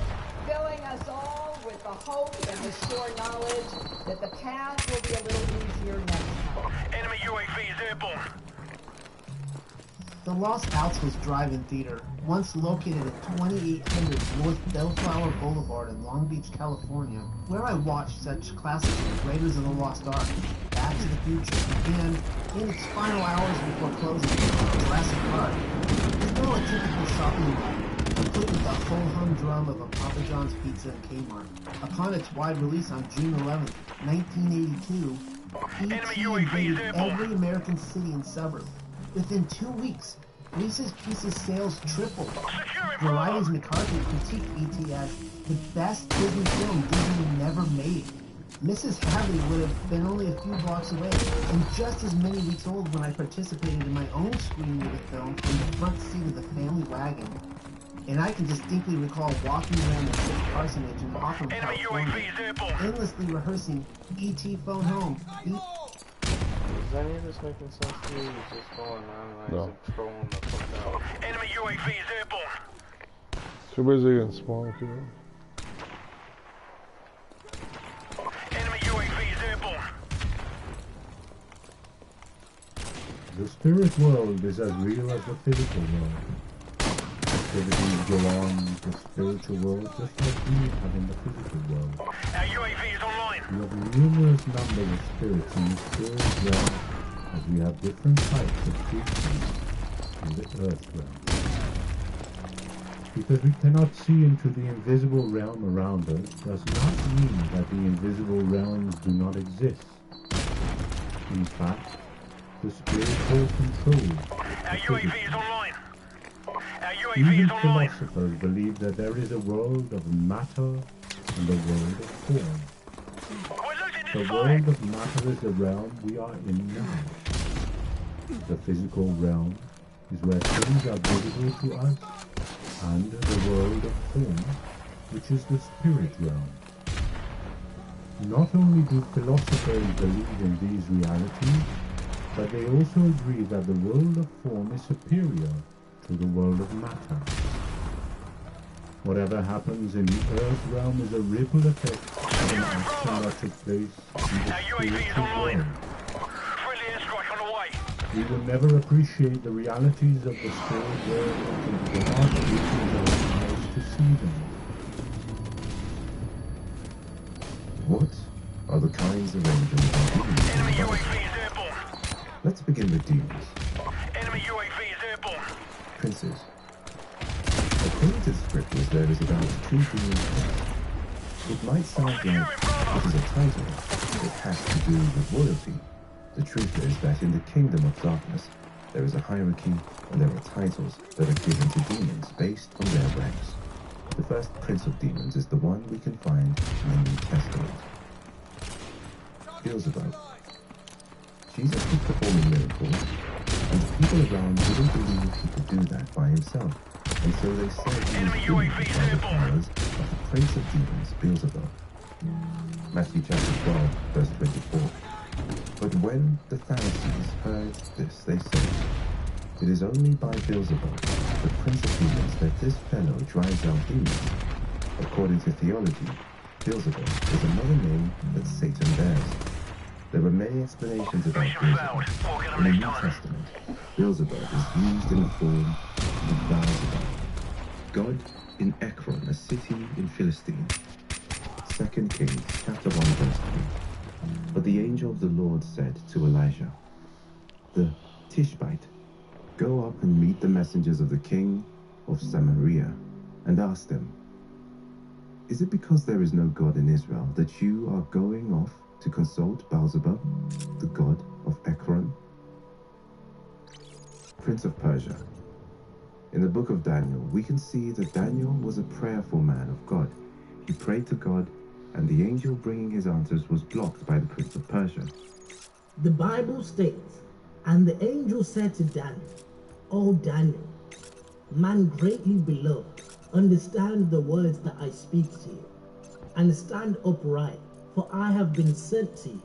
filling us all with the hope and the sure knowledge that the path will be a little easier next time. Enemy UAV is airborne. The Lost Outpost Drive-In Theater, once located at 2800 North Bellflower Boulevard in Long Beach, California, where I watched such classics as Raiders of the Lost Ark, Back to the Future, and, in its final hours before closing, Jurassic Park. It's now a typical shopping mall, complete with a whole humdrum of a Papa John's Pizza and Kmart. Upon its wide release on June 11th, 1982, E.T. invaded every American city and suburb. Within 2 weeks, Reese's Pieces sales tripled. Variety's McCarthy critiqued E.T. as the best Disney film Disney never made. Mrs. Hadley would have been only a few blocks away, and just as many weeks old when I participated in my own screening of the film from the front seat of the family wagon. And I can distinctly recall walking around the Fifth Parsonage in Hoffman, California, endlessly rehearsing E.T. Phone Home. Is any of this making sense to you? You're just going around like trolling the fuck out. Enemy UAV is airborne. Too busy and small, too. Enemy UAV is airborne. The spirit world is as real as the physical world. Activities go on in the spiritual world just like we have in the physical world. Our UAV is online. We have numerous number of spirits in the spirit realm, as we have different types of creatures in the earth realm. Because we cannot see into the invisible realm around us does not mean that the invisible realms do not exist. In fact, the spirit holds control. Our UAV is online. Our UAV Even is online. philosophers believe that there is a world of matter and a world of form. The world of matter is the realm we are in now. The physical realm is where things are visible to us, and the world of form, which is the spirit realm. Not only do philosophers believe in these realities, but they also agree that the world of form is superior to the world of matter. Whatever happens in the earth realm is a ripple effect of an action that took place in the spiritual world. We will never appreciate the realities of the spirit world until God opens our eyes to see them. What are the kinds of angels that Enemy UAV is airborne. Let's begin with demons. Enemy UAV is airborne. Princes. According to the scriptures, there is about 2 demon types. It might sound like it is a title, but it has to do with royalty. The truth is that in the kingdom of darkness, there is a hierarchy and there are titles that are given to demons based on their ranks. The first prince of demons is the one we can find in the New Testament. Beelzebub. Jesus was performing miracles, and the people around didn't believe he could do that by himself, and so they said he was doing it by the powers of the prince of demons, Beelzebub. Matthew chapter 12, verse 24. But when the Pharisees heard this, they said, "It is only by Beelzebub, the prince of demons, that this fellow drives out demons." According to theology, Beelzebub is another name that Satan bears. There are many explanations about Beelzebub. In the New Testament, Beelzebub is used in the form of Beelzebub, God in Ekron, a city in Philistine. 2 Kings chapter 1 verse 3. But the angel of the Lord said to Elijah, the Tishbite, "Go up and meet the messengers of the king of Samaria, and ask them, is it because there is no God in Israel that you are going off to consult Beelzebub, the god of Ekron?" Prince of Persia. In the book of Daniel, we can see that Daniel was a prayerful man of God. He prayed to God, and the angel bringing his answers was blocked by the Prince of Persia. The Bible states, "And the angel said to Daniel, O Daniel, man greatly beloved, understand the words that I speak to you, and stand upright, for I have been sent to you."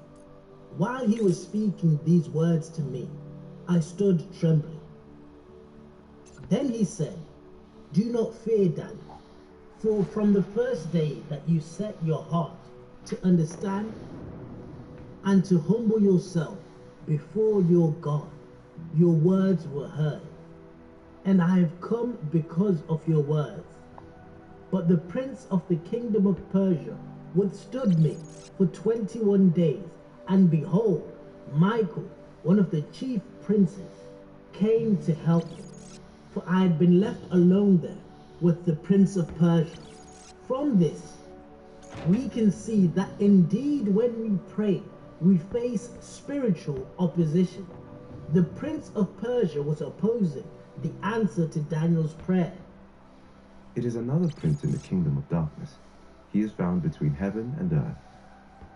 While he was speaking these words to me, I stood trembling. Then he said, "Do not fear, Daniel, for from the first day that you set your heart to understand and to humble yourself before your God, your words were heard, and I have come because of your words. But the prince of the kingdom of Persia withstood me for 21 days, and behold, Michael, one of the chief princes, came to help me, for I had been left alone there with the prince of Persia. From this, we can see that indeed when we pray, we face spiritual opposition. The prince of Persia was opposing the answer to Daniel's prayer. It is another prince in the kingdom of darkness. He is found between heaven and earth.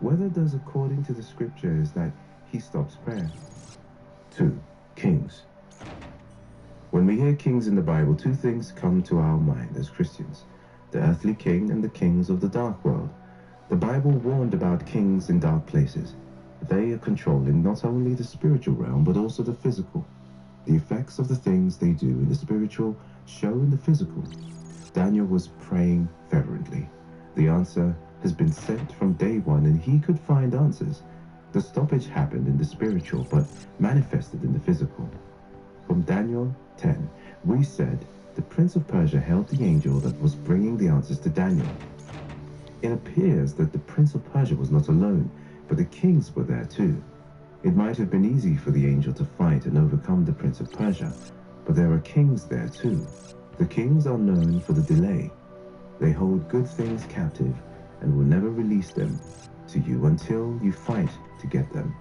Whether does according to the scripture is that he stops prayer. 2. Kings. When we hear kings in the Bible, two things come to our mind as Christians: the earthly king and the kings of the dark world. The Bible warned about kings in dark places. They are controlling not only the spiritual realm, but also the physical. The effects of the things they do in the spiritual show in the physical. Daniel was praying fervently. The answer has been sent from day one, and he could find answers. The stoppage happened in the spiritual, but manifested in the physical. From Daniel 10, we said the Prince of Persia held the angel that was bringing the answers to Daniel. It appears that the Prince of Persia was not alone, but the kings were there too. It might have been easy for the angel to fight and overcome the Prince of Persia, but there are kings there too. The kings are known for the delay. They hold good things captive and will never release them to you until you fight to get them.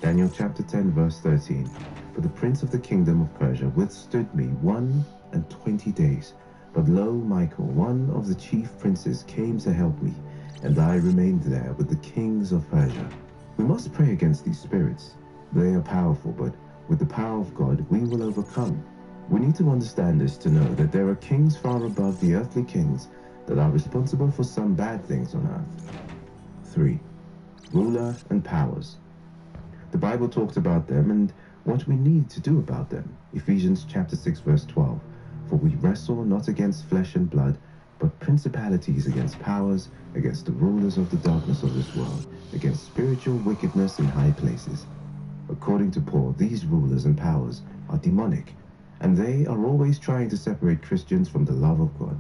Daniel chapter 10 verse 13. But the prince of the kingdom of Persia withstood me 21 days. But lo, Michael, one of the chief princes, came to help me, and I remained there with the kings of Persia. We must pray against these spirits. They are powerful, but with the power of God, we will overcome. We need to understand this to know that there are kings far above the earthly kings that are responsible for some bad things on earth. 3. Ruler and powers. The Bible talks about them and what we need to do about them. Ephesians chapter 6 verse 12. For we wrestle not against flesh and blood, but principalities, against powers, against the rulers of the darkness of this world, against spiritual wickedness in high places. According to Paul, these rulers and powers are demonic, and they are always trying to separate Christians from the love of God.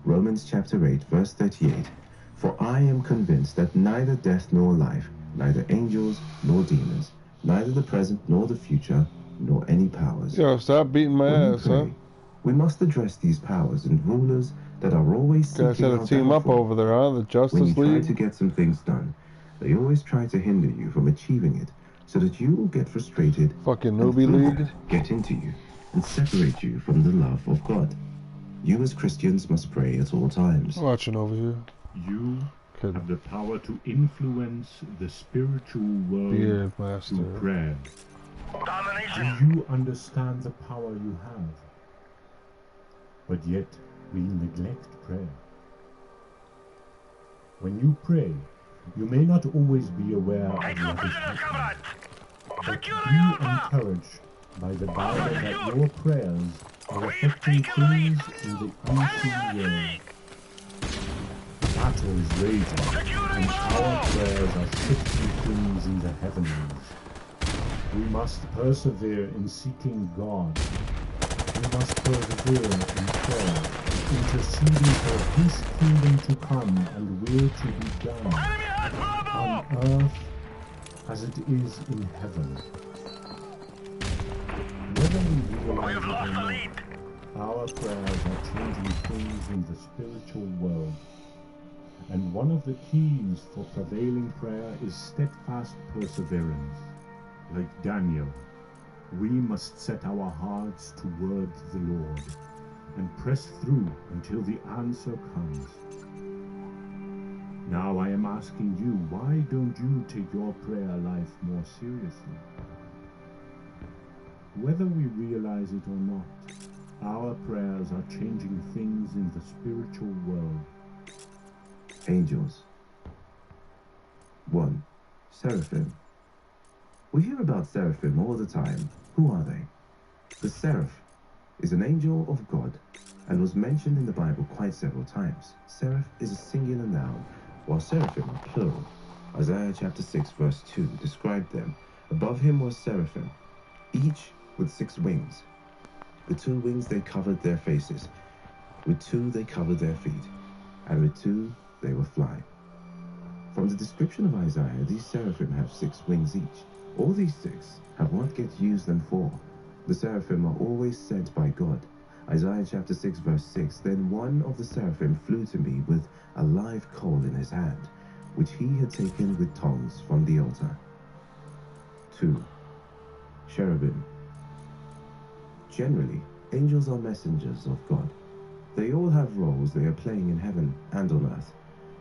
Romans chapter 8 verse 38. For I am convinced that neither death nor life, neither angels nor demons, neither the present nor the future, nor any powers. Yo, stop beating my ass, huh? We must address these powers and rulers that are always Guys seeking had our a team up downfall. over there, huh? The Justice When you try League. to get some things done, they always try to hinder you from achieving it, so that you will get frustrated. Fucking and newbie through league. that, get into you and separate you from the love of God. You as Christians must pray at all times. Watching over here. You have the power to influence the spiritual world Beardmaster. through prayer. Do you understand the power you have? But yet, we neglect prayer. When you pray, you may not always be aware of what is happening. But be encouraged by the Bible that your prayers are affecting things in the unseen world. The battle is raging, and our prayers are shifting things in the heavens. We must persevere in seeking God. We must persevere in prayer, interceding for His kingdom to come and will to be done, on earth as it is in heaven. Whether we realize it or not, our prayers are changing things in the spiritual world. And one of the keys for prevailing prayer is steadfast perseverance. Like Daniel, we must set our hearts toward the Lord and press through until the answer comes. Now I am asking you, why don't you take your prayer life more seriously? Whether we realize it or not, our prayers are changing things in the spiritual world. Angels. 1. Seraphim. We hear about seraphim all the time. Who are they? The seraph is an angel of God and was mentioned in the Bible quite several times. Seraph is a singular noun, while seraphim are plural. Isaiah chapter 6 verse 2 described them. Above him was seraphim, each with 6 wings. With 2 wings they covered their faces, with 2 they covered their feet, and with 2 they were flying. From the description of Isaiah, these seraphim have 6 wings each. All these 6 have what God used them for. The seraphim are always sent by God. Isaiah chapter 6 verse 6, Then one of the seraphim flew to me with a live coal in his hand, which he had taken with tongs from the altar. 2. Cherubim. Generally, angels are messengers of God. They all have roles they are playing in heaven and on earth.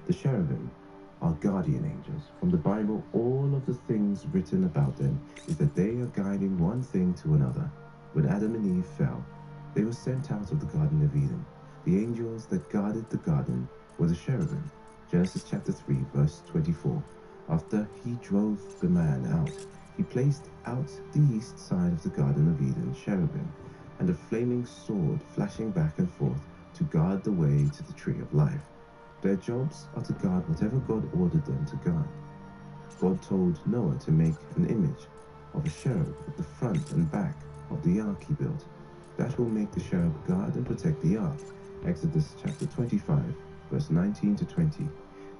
The cherubim are guardian angels. From the Bible, all of the things written about them is that they are guiding one thing to another. When Adam and Eve fell, they were sent out of the Garden of Eden. The angels that guarded the garden were the cherubim. Genesis chapter 3 verse 24. After he drove the man out, he placed out the east side of the Garden of Eden cherubim and a flaming sword flashing back and forth to guard the way to the tree of life. Their jobs are to guard whatever God ordered them to guard. God told Noah to make an image of a cherub at the front and back of the ark he built. That will make the cherub guard and protect the ark. Exodus chapter 25, verse 19 to 20.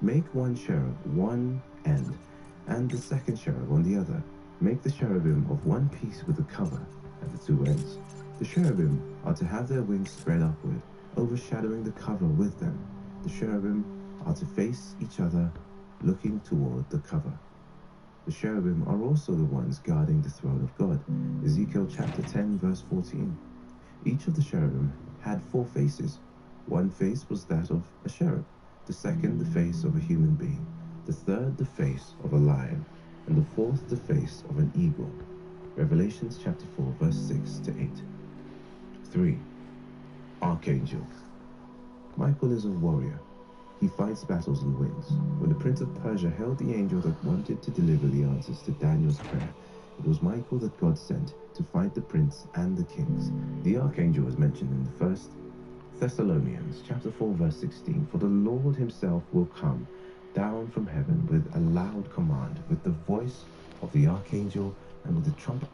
Make one cherub one end, and the second cherub on the other. Make the cherubim of one piece with the cover at the 2 ends. The cherubim are to have their wings spread upward, overshadowing the cover with them. The cherubim are to face each other, looking toward the cover. The cherubim are also the ones guarding the throne of God. Ezekiel chapter 10 verse 14. Each of the cherubim had 4 faces. One face was that of a cherub, the second the face of a human being, the third the face of a lion, and the fourth the face of an eagle. Revelations chapter 4 verse 6 to 8. 3. Archangel. Michael is a warrior. He fights battles and wins. When the prince of Persia held the angel that wanted to deliver the answers to Daniel's prayer, it was Michael that God sent to fight the prince and the kings. The archangel is mentioned in the 1 Thessalonians chapter 4 verse 16. For the Lord himself will come down from heaven with a loud command, with the voice of the archangel and with the trumpet.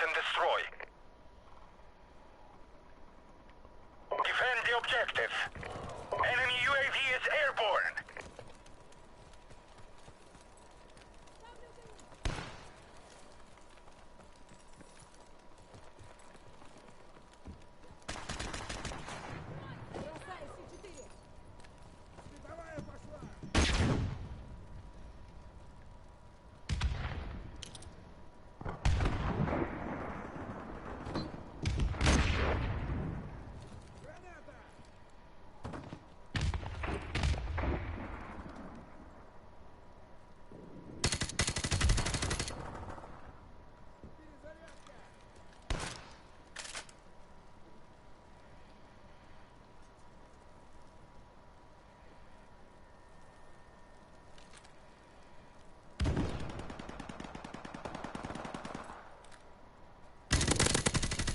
Search and destroy. Defend the objective. Enemy UAV is airborne.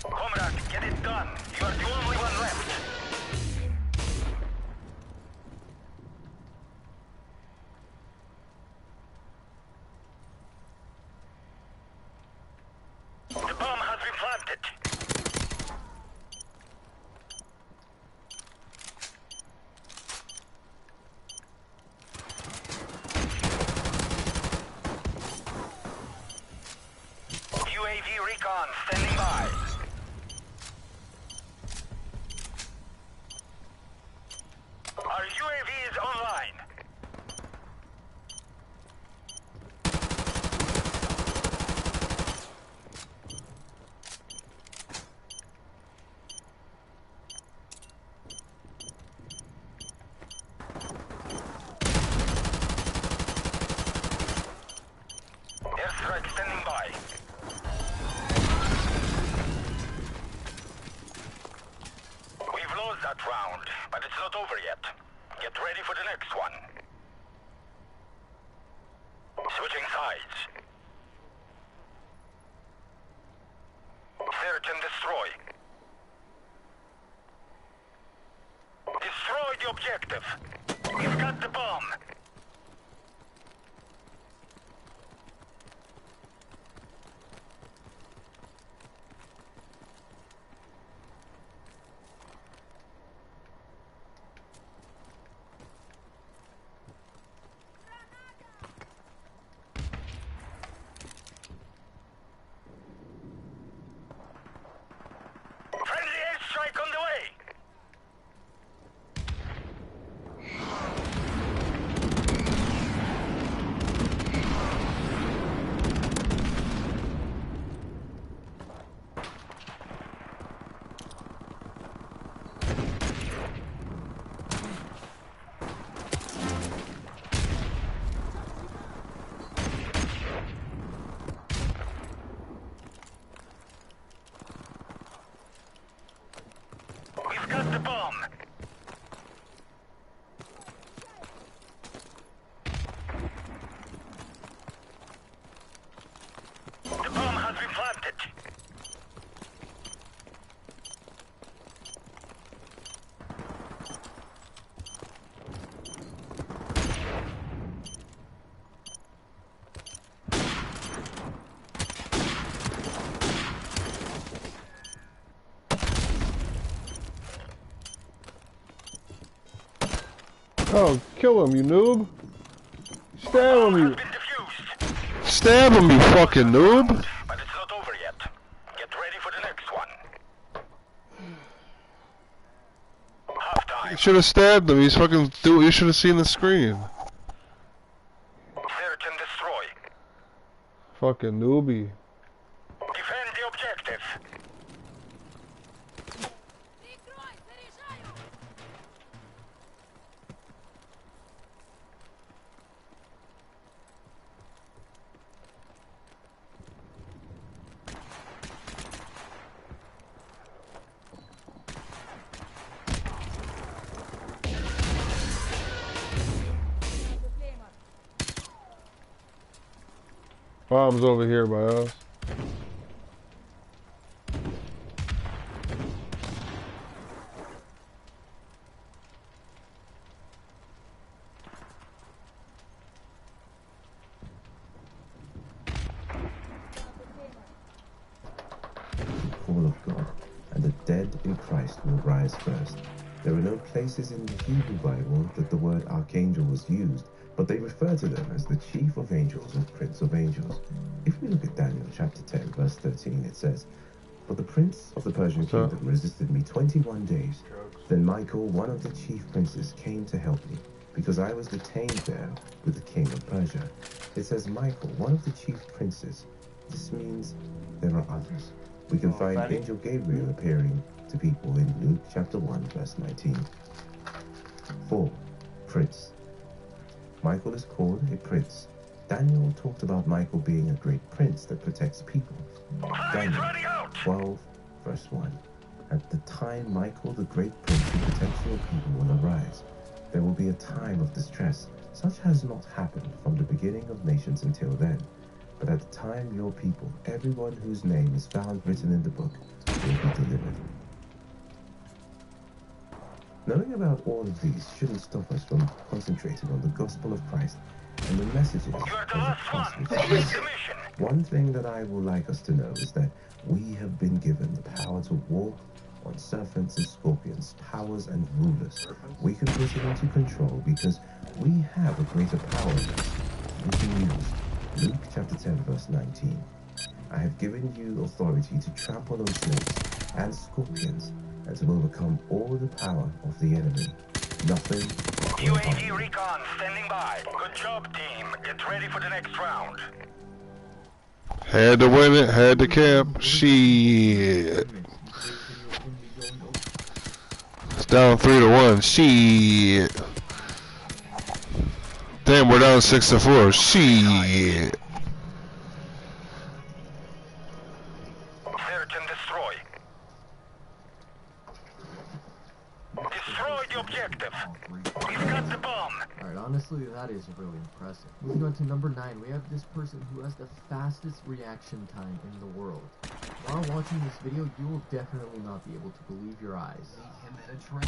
Comrade, get it done. You are the only one left. The bomb has been planted. UAV recon standing by. Our UAV is online. Airstrike standing by. We've lost that round, but it's not over yet. Get ready for the next one. Switching sides. Search and destroy. Destroy the objective. We've got the bomb. Friendly airstrike on the way. We've got the bomb. The bomb has been planted. Oh, kill him, you noob! Stab him, you! Stab him, you fucking noob! But it's not over yet. Get ready for the next one. Half-time. You should have stabbed him. He's fucking. You should have seen the screen. Search and destroy. Fucking noobie. Defend the objective. Bomb's over here by us. call of God, and the dead in Christ will rise first. There are no places in the Hebrew Bible that the word archangel was used, but they refer to them as the chief of angels or prince of angels. If we look at Daniel chapter 10, verse 13, it says, "But the prince of the Persian kingdom resisted me 21 days. Then Michael, one of the chief princes, came to help me, because I was detained there with the king of Persia." It says Michael, one of the chief princes. This means there are others. We can find Angel Gabriel appearing to people in Luke chapter 1, verse 19. 4. Prince. Michael is called a prince. Daniel talked about Michael being a great prince that protects people. Daniel 12, verse 1. At the time Michael, the great prince who protects your people, will arise, there will be a time of distress. Such has not happened from the beginning of nations until then. But at the time your people, everyone whose name is found written in the book, will be delivered. Knowing about all of these shouldn't stop us from concentrating on the gospel of Christ and the messages of the cross. One thing that I would like us to know is that we have been given the power to walk on serpents and scorpions, powers and rulers. We can put it into control because we have a greater power than us. We can use Luke chapter 10, verse 19. I have given you authority to trample on snakes and scorpions and to overcome all the power of the enemy. Nothing. UAV recon standing by. Good job, team. Get ready for the next round. Had to win it, had to camp. Shit. It's down 3-1. Shit. Damn, we're down 6-4. Shit. Search and destroy. Destroy the objective. We've got the bomb. Alright, honestly, that is really impressive. Moving on to number 9, we have this person who has the fastest reaction time in the world. While watching this video, you will definitely not be able to believe your eyes. See him in a train.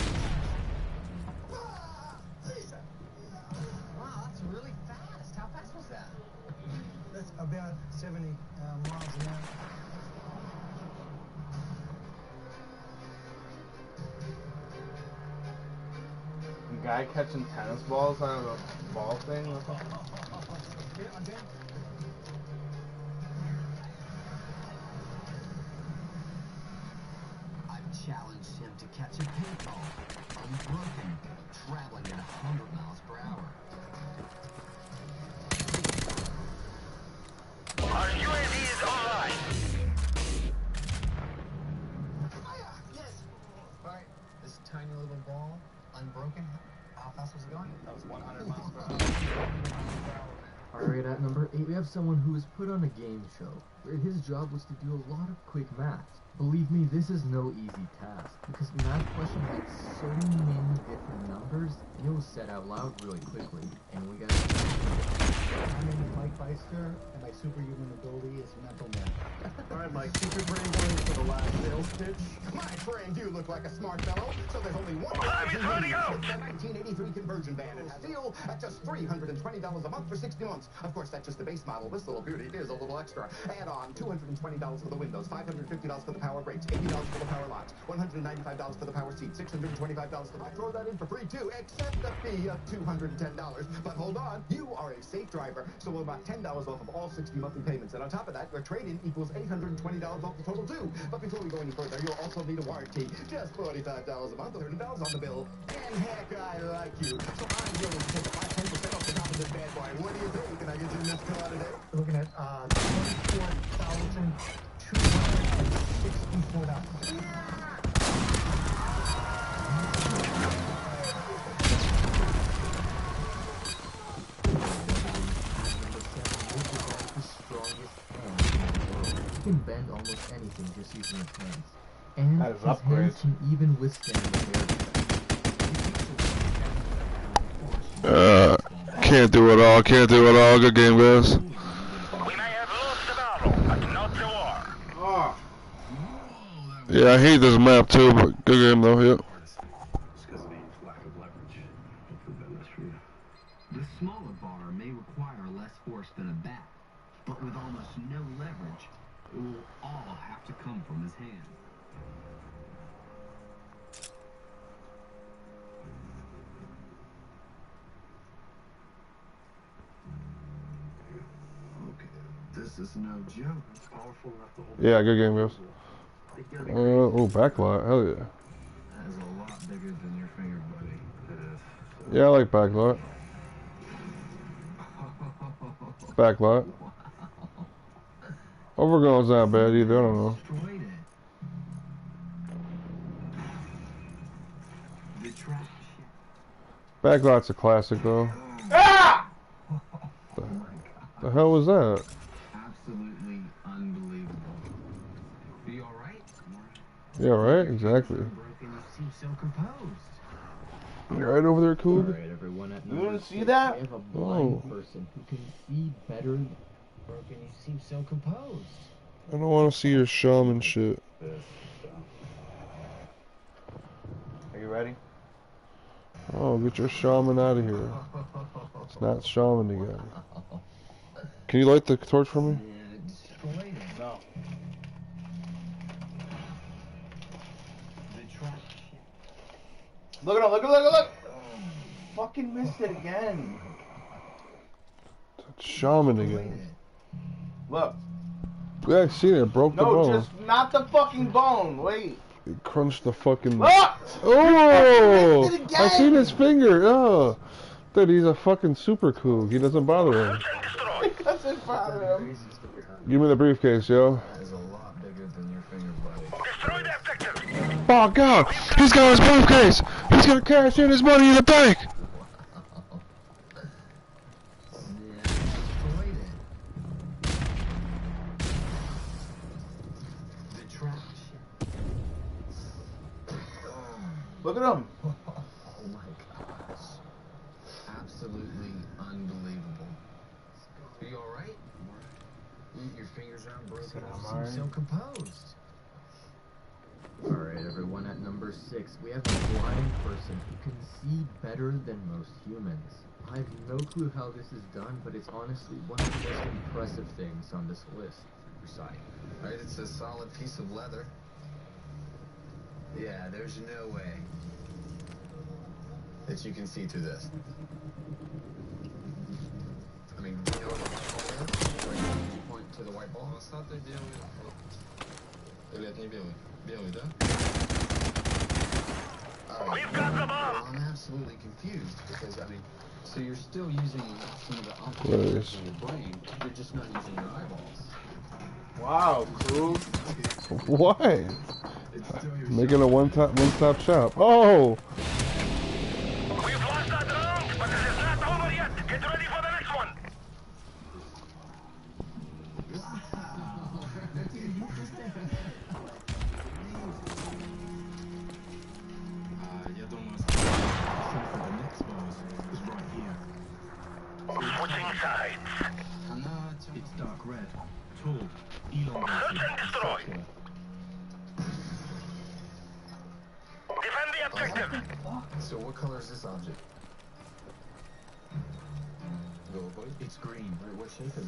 Wow, that's really fast. How fast was that? That's about 70 miles an hour. Guy catching tennis balls out of a ball thing. I've challenged him to catch a pinball, unbroken, traveling at 100 miles per hour. Our UAV is online. Yes. All right, this tiny little ball, unbroken. How fast was it going? That was 100 miles per hour. Alright, at number 8, we have someone who was put on a game show, where his job was to do a lot of quick maths. Believe me, this is no easy task, because math questions have so many different numbers, and it was said out loud really quickly, and we got My name is Mike Beister, and my superhuman ability is mental math. Alright, Mike, keep your brain going for the last sales pitch. My friend, you look like a smart fellow, so there's only one Time is running out. The 1983 conversion band is deal at just $320 a month for 60 months. Of course, that's just the base model. This little beauty is a little extra. Add on $220 for the windows, $550 for the power brakes, $80 for the power locks, $195 for the power seat, $625 for the... I throw that in for free too, except the fee of $210. But hold on, you are a safe driver, so we'll knock $10 off of all 60 monthly payments. And on top of that, your trade-in equals $820 off the total too. But before we go any further, you'll also need a warranty. Just $45 a month, $30 on the bill. And heck, I like you. So I'm willing to take a 10% off the top of this bad boy. What do you think? Can I get you this car today? Looking at $24,264. He can bend almost anything just using his hands. And That is his hands can even withstand the air. Can't do it all, can't do it all. Good game, guys. We may have lost the battle, but not the war. Yeah, I hate this map too, but good game though, yep. The smaller bar may require less force than a bat, but with almost no leverage, it will all have to come from his hand. This is no joke. It's powerful enough to hold. Yeah, good game, Ghost. Oh, backlot. Hell yeah. That is a lot bigger than your finger, buddy. It is. Yeah, I like backlot. Backlot. Overgrown's not bad either. I don't know. Backlot's a classic though. Ah! The hell was that? Absolutely unbelievable. Are you alright? Yeah, right? Exactly. You seem so composed. You're right over there, Koog. Alright, everyone at You number didn't see 6, that? we have a blind Oh. person who can see better than... Broken, you seem so composed. I don't want to see your shaman shit. Are you ready? Oh, get your shaman out of here. It's not shaman again. Can you light the torch for me? No. Look at him, look! Fucking missed it again. It's shaman again. Look. Yeah, I seen it. It broke the No, bone. just not the fucking bone. Wait. It crunched the fucking... Look! Oh! Missed it again! I seen his finger. Oh. Dude, he's a fucking super Koog. He doesn't bother him. It doesn't bother him. Give me the briefcase, yo. That is a lot bigger than your finger, buddy. Destroy the objective. Oh, God! He's got his briefcase! He's gonna cash in his money in the bank! Look at him. Oh my gosh. Absolutely unbelievable. Are you alright? Your fingers aren't broken. You seem so composed. Alright, everyone at number 6, we have a blind person who can see better than most humans. I have no clue how this is done, but it's honestly one of the most impressive things on this list. Recite. Right, it's a solid piece of leather. Yeah, there's no way that you can see through this. I mean, you know what the white ball is? Right, you point to the white ball. Остаток белый. Или это не белый? Белый, да? We've got the bomb. I'm absolutely confused because, I mean, so you're still using some of the Nice. options in your brain, you're just not using your eyeballs. Wow, Koog. Why? Making a one-stop shop. Oh! We've lost that round, but it is not over yet. Get ready for the next one. Я думаю, for the next boss is right here. Switching sides. It's dark red, tall, elongated. Search and destroy. Defend the objective. So what color is this object? It's green. Right, what shape is it?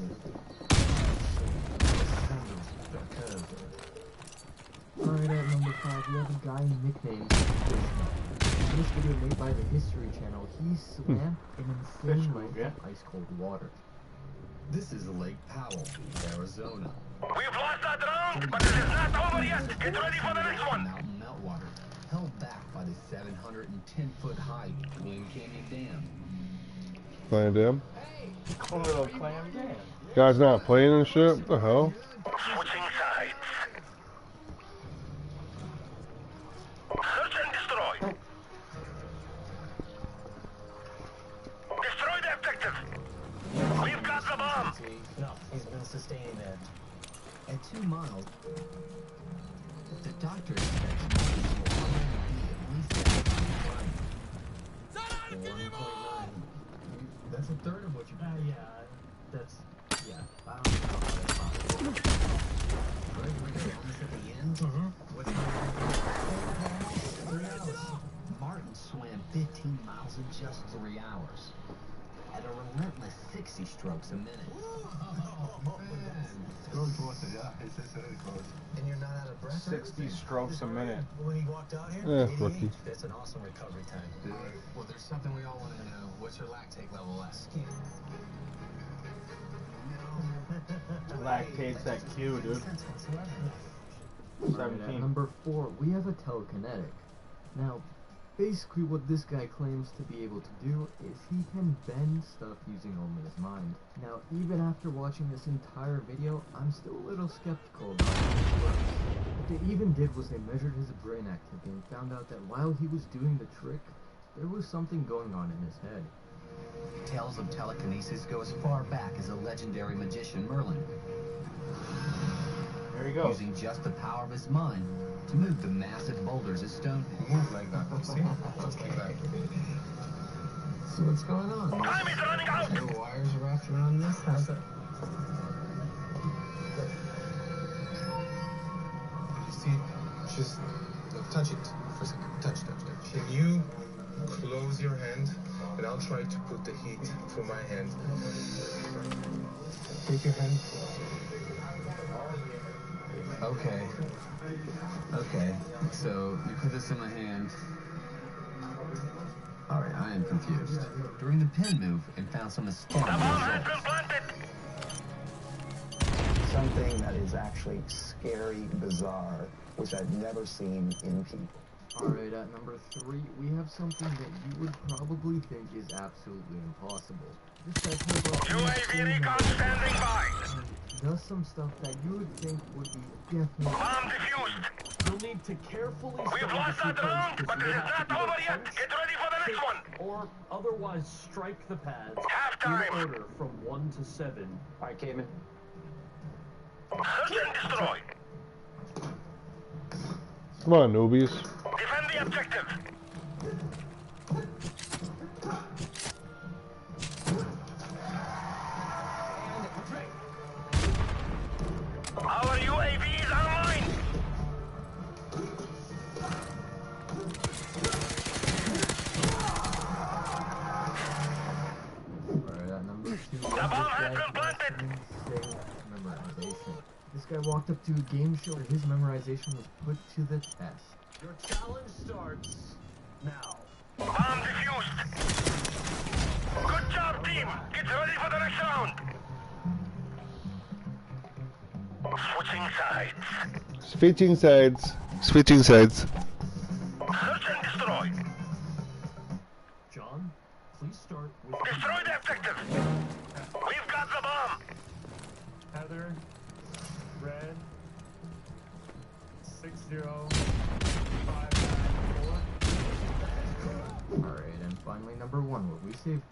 Alright, at number 5, we have a guy nicknamed Fishman. In this video made by the History Channel, he swam in insane length of ice-cold water. This is Lake Powell, Arizona. We've lost that round, but it is not over yet. Get ready for the next one. Mountain meltwater, held back by the 710-foot-high William Canyon Dam. Playing damn. A little clam jam. Guy's not playing and shit? What the hell? Switching sides. Search and destroy. Destroy the objective. We've got the bomb. No, he's been sustaining there. At 2 miles, the doctor expects Martin will already be at least 1.9. That's a third of what you... Yeah, that's... Yeah, I don't know how that's possible. Right, we're almost at the end. What's 3 hours. Martin swam 15 miles in just 3 hours. At a relentless 60 strokes a minute. And you're not out of breath? 60 strokes a minute. When he walked out here? Yeah, rookie. That's an awesome recovery time. Well, there's something we all want to know. What's your lactate level at? Lactates that Q, dude. Alright, at number 4, we have a telekinetic. Now, basically what this guy claims to be able to do is he can bend stuff using only his mind. Now, even after watching this entire video, I'm still a little skeptical about how this works. What they even did was they measured his brain activity and found out that while he was doing the trick, there was something going on in his head. Tales of telekinesis go as far back as the legendary magician Merlin. There you go. Using just the power of his mind to move the massive boulders of stone. Move like that. See? Just like that. So what's going on? Time is running out! No wires wrapped around this? How's that? See, just touch it for a second. Touch. Can you close your hand? And I'll try to put the heat through my hand. Take your hand. Okay, so you put this in my hand. Alright, I am confused. During the pin move, it found some astounding results. Something that is actually scary, bizarre, which I've never seen in people. Alright, at number 3, we have something that you would probably think is absolutely impossible. This guy pulls off UAV recon standing by. Does some stuff that you would think would be definitely... Bomb defused. You'll need to carefully We've lost that round, but this is not over yet. Get ready for the next one. Or otherwise strike the pads Halftime. in order from 1 to 7. Alright, Caveman. Search and destroy. Come on, newbies. Defend the objective. Our UAV is online. Alright, at number 2, The bomb has been planted. Memorization. This guy walked up to a game show where his memorization was put to the test. Your challenge starts now. Bomb defused. Good job, team. Get ready for the next round. Switching sides. Switching sides. Search and destroy. John, please start with... Destroy the objective. We've got the bomb. Heather, Red, 6059. Alright, and finally number 1, where we saved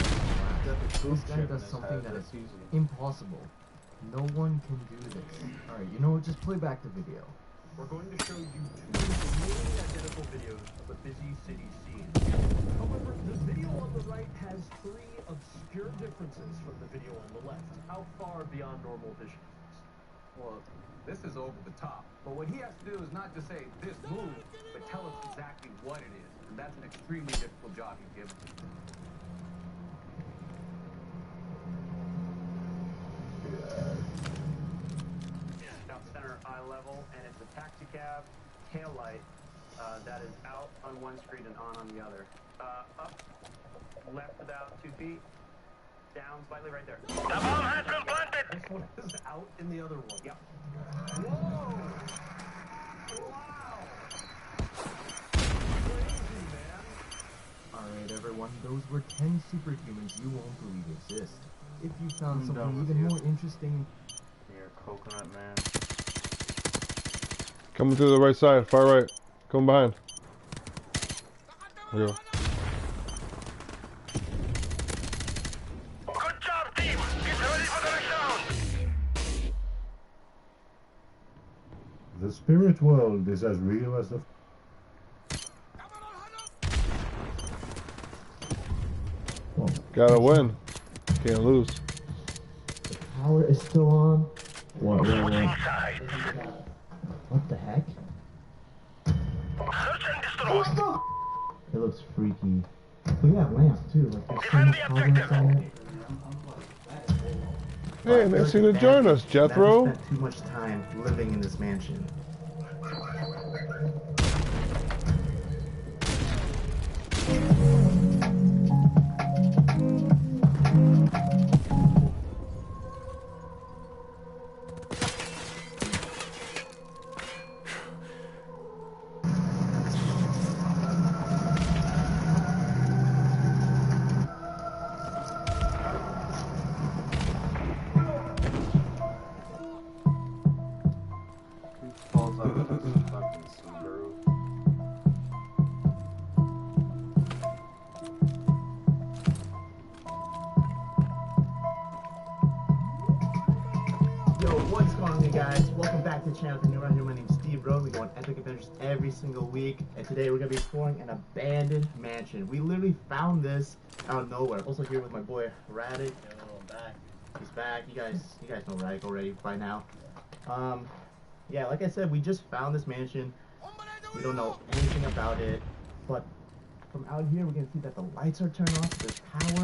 this guy does something that is impossible. No one can do this. Alright, you know what, just play back the video. We're going to show you 2 nearly identical videos of a busy city scene. However, the video on the right has 3 obscure differences from the video on the left. How far beyond normal vision? Well, this is over the top. But what he has to do is not just say, this move, but tell us exactly what it is. And that's an extremely difficult job you give him. Down center eye level, and it's a taxi cab tail light that is out on one screen and on the other. Up, left about 2 feet, down slightly right there. The bomb has been planted. This one is out in the other one. Yep. Whoa! Wow! Crazy, man. Alright everyone, those were 10 superhumans you won't believe exist. If you found something even more interesting... You're a coconut man. Coming through the right side, far right. Come behind. There you go. Good job, team. Get ready for the next round. The spirit world is as real as the... Gotta win. Can't lose. The power is still on. What? What the heck? Search and destroy. It looks freaky. Look at that lamp too. Like there's so much power inside it. Hey, nice to join us, Jethro. Never spent too much time living in this mansion. Falls off this fucking Subaru. Yo, what's going on, you guys? Welcome back to the channel. If you're new around here, my name's Steve Rowe. We go on epic adventures every single week, and today we're gonna be exploring an abandoned mansion. We literally found this out of nowhere. Also here with my boy Radic. I'm back. He's back. You guys know Radic already by now. Yeah, like I said, we just found this mansion. We don't know anything about it, but from out here we can see that the lights are turned off. There's power.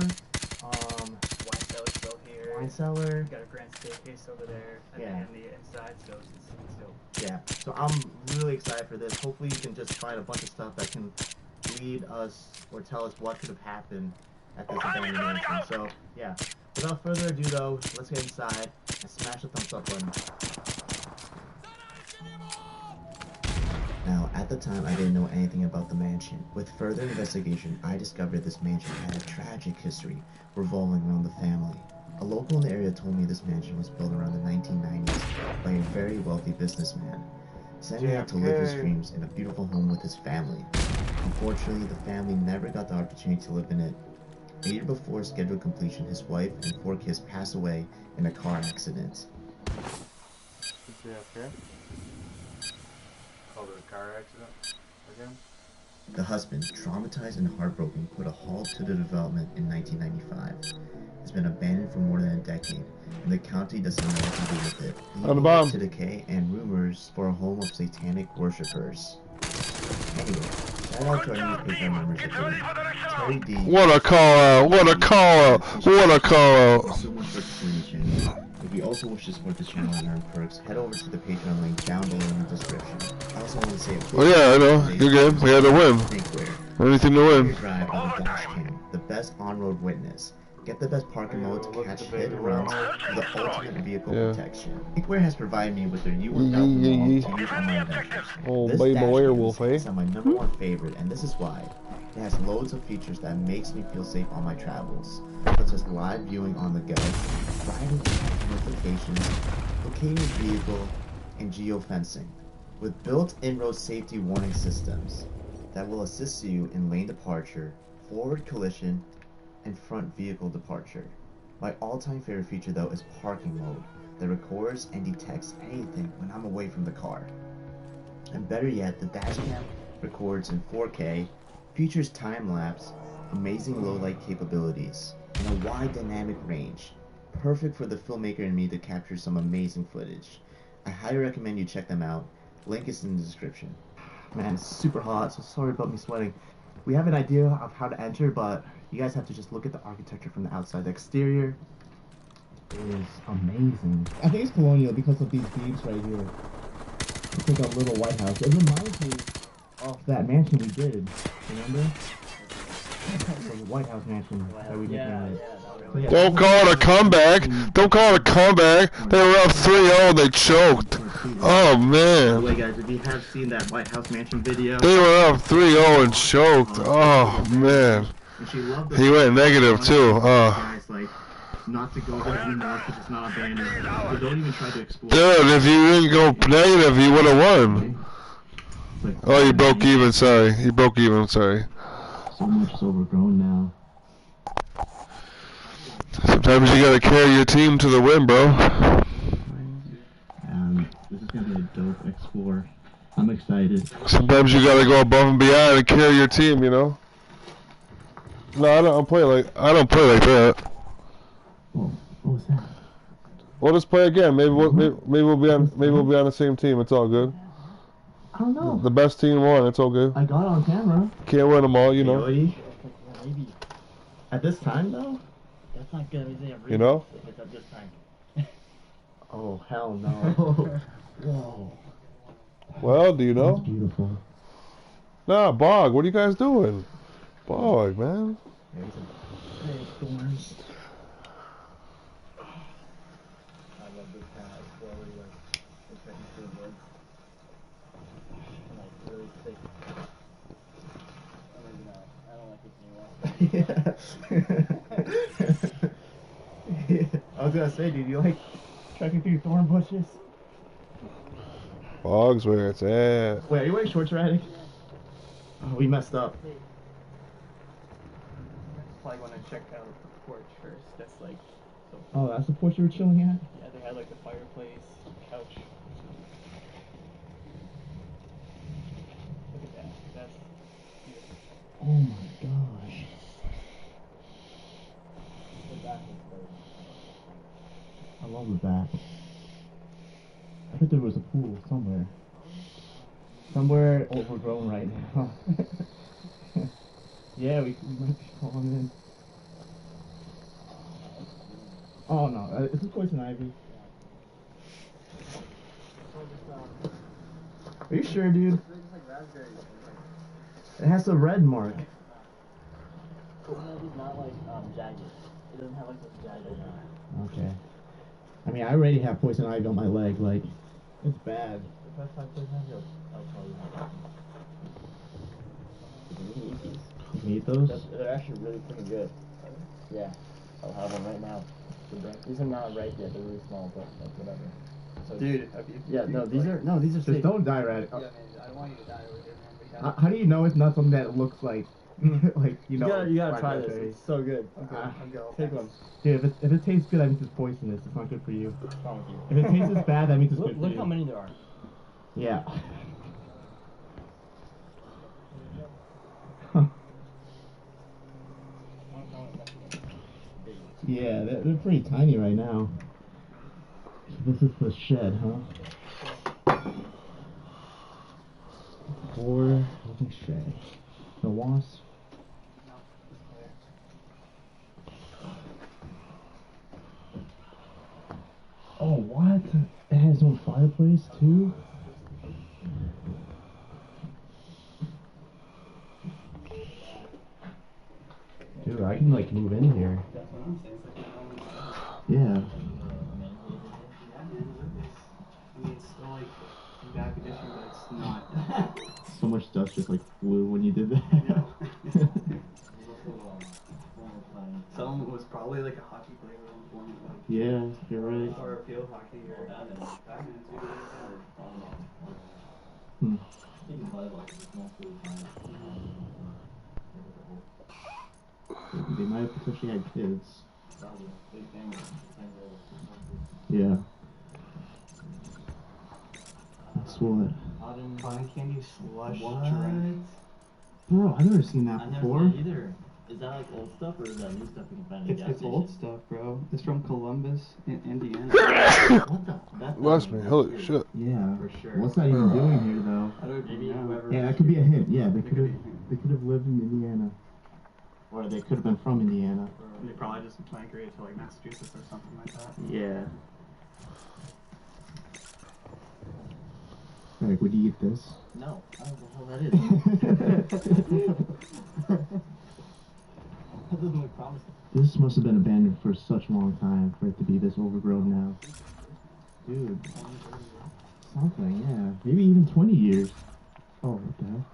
Wine cellar still here. Wine cellar. Got a grand staircase over there. And Yeah. the inside, so it's still. Yeah, so I'm really excited for this. Hopefully you can just find a bunch of stuff that can lead us or tell us what could have happened at this abandoned mansion. So, yeah. Without further ado though, let's get inside and smash the thumbs up button. Now, at the time, I didn't know anything about the mansion. With further investigation, I discovered this mansion had a tragic history revolving around the family. A local in the area told me this mansion was built around the 1990s by a very wealthy businessman, setting out to live his dreams in a beautiful home with his family. Unfortunately, the family never got the opportunity to live in it. A year before scheduled completion, his wife and 4 kids passed away in a car accident. Is he okay? Called it a car accident again? The husband, traumatized and heartbroken, put a halt to the development in 1995. It's been abandoned for more than a decade, and the county doesn't know what to do with it, leaving it to decay and rumors for a home of satanic worshippers. Anyway, shout out to our newspaper members of Terry D. What a call out! What a call out! What a call out! Thank you so much for supporting the channel. If you also wish to support the channel and earn perks, head over to the Patreon link down below in the description. I also want to say Oh yeah, I know. Good game. We had to win. Anything to win. Drive on the dash cam, the best on-road witness. Get the best parking mode to catch hit and runs for the ultimate vehicle protection. Thinkware has provided me with their U1000 to use on my adventures. Oh, This baby dash werewolf, cam eh? is my '1 favorite, and this is why. It has loads of features that makes me feel safe on my travels, such as live viewing on the go, driving notifications, locating your vehicle, and geofencing, with built-in road safety warning systems that will assist you in lane departure, forward collision, and front vehicle departure. My all-time favorite feature though is parking mode that records and detects anything when I'm away from the car. And better yet, the dashcam records in 4K, features time-lapse, amazing low-light capabilities, and a wide dynamic range, perfect for the filmmaker in me to capture some amazing footage. I highly recommend you check them out. Link is in the description. Man, it's super hot, so sorry about me sweating. We have an idea of how to enter, but you guys have to just look at the architecture from the outside. The exterior is amazing. I think it's colonial because of these beams right here. It's like a little White House. It reminds me of that mansion we did. Remember? The White House mansion that we did. Don't call it a comeback. Don't call it a comeback. They were up 3-0. They choked. Oh man. By the way, guys, if you have seen that White House mansion video, They were up 3-0 and choked. Oh man. He went negative too. guys, like, not to go there anymore because it's not abandoned. So don't even try to explore. Dude, if you didn't go negative, you would have won. Oh, you broke even. Sorry. You broke even. Sorry. So much is overgrown now. Sometimes you gotta carry your team to the win, bro. This is gonna be a dope X4. I'm excited. Sometimes you gotta go above and beyond and carry your team, you know. No, I don't play like that. What was that? We'll just play again. Maybe we'll be on the same team. It's all good. I don't know. The best team won. It's all good. I got it on camera. Can't win them all, you know. Maybe. At this time, though? That's not good. You know? If it's at this time. Oh, hell no. Whoa. Well, do you know? That's beautiful. Nah, Bog, what are you guys doing? Bog, man. Hey, storms. I love this kind of quality, like, it's like good wood. Like, really thick. I was gonna say, dude, you like trekking through thorn bushes? Fog's where it's at. Wait, are you wearing shorts already? Oh, we messed up. Probably want to check out the porch first. That's like. So Oh, that's the porch you were chilling at? yeah, they had like the fireplace, couch. Look at that. That's beautiful. Oh my gosh. The back is great. I love the back. I bet there was a pool somewhere. Somewhere overgrown right now. Yeah, we might be falling in. Oh no, is this poison ivy? Are you sure, dude? It has a red mark. Poison ivy's not like jagged. It doesn't have like this jagged. Okay. I mean, I already have poison ivy on my leg, like, it's bad. If I find poison ivy, I'll tell you how. You eat those? They're actually really pretty good. Yeah, I'll have one right now. These are not ripe yet. They're really small, but like whatever. So, Dude, yeah, no, these are Just safe. don't die right. Yeah, man, I don't want you to die over here, man. How do you know it's not something that looks like, like, you know? You gotta try this. It's so good. Okay, take one. Dude, if it tastes good, that means it's poisonous. It's not good for you. What's wrong with you? If it tastes bad, that means it's good for you. Look how many there are. Yeah. Yeah, they're pretty tiny right now. This is the shed, huh? Or looking shed. The wasp. Oh, what? It has its own fireplace too? Dude, I can like move in here. Yeah. I mean, it's still like in bad condition, but it's not. So much dust just like flew when you did that. Some was probably like a hockey player at one point. Like, Yeah, you're right. or a field hockey or Hmm. They might have potentially had kids. Yeah. That's what. Cotton candy slush What? drink. Bro, I've never seen that before. Either. Is that like old stuff or is that new stuff you can find in the gas It's station? old stuff, bro. It's from Columbus, Indiana. What the? Bless me, holy shit. Yeah. For sure. What's that even doing here, though? I don't Maybe even know. whoever. Yeah, that could be a hint. Yeah, they could have lived in Indiana, or they could have been from Indiana. They probably just migrated to like Massachusetts or something like that. Yeah. Like, would you eat this? No, I don't know what the hell that is. That doesn't look promising. This must have been abandoned for such a long time for it to be this overgrown now. Dude. Something, yeah. Maybe even 20 years. Oh, what the hell?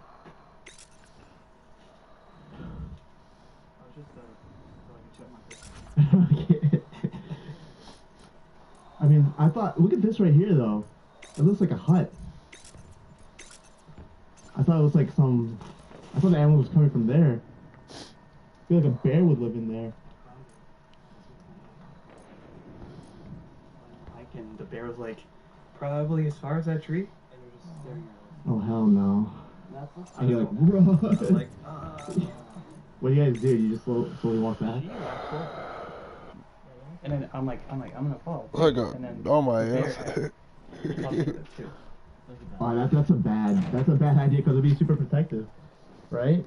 I mean, I thought, look at this right here, though. It looks like a hut. I thought it was like some, I thought the animal was coming from there. I feel like a bear would live in there. And the bear was like, probably as far as that tree. Oh, hell no. And you're like, I bro. was like, What do you guys do? You just slowly walk back? And then I'm gonna fall. I got And then on my the ass. bear popped with it too. Oh, that's a bad idea because it'd be super protective, right?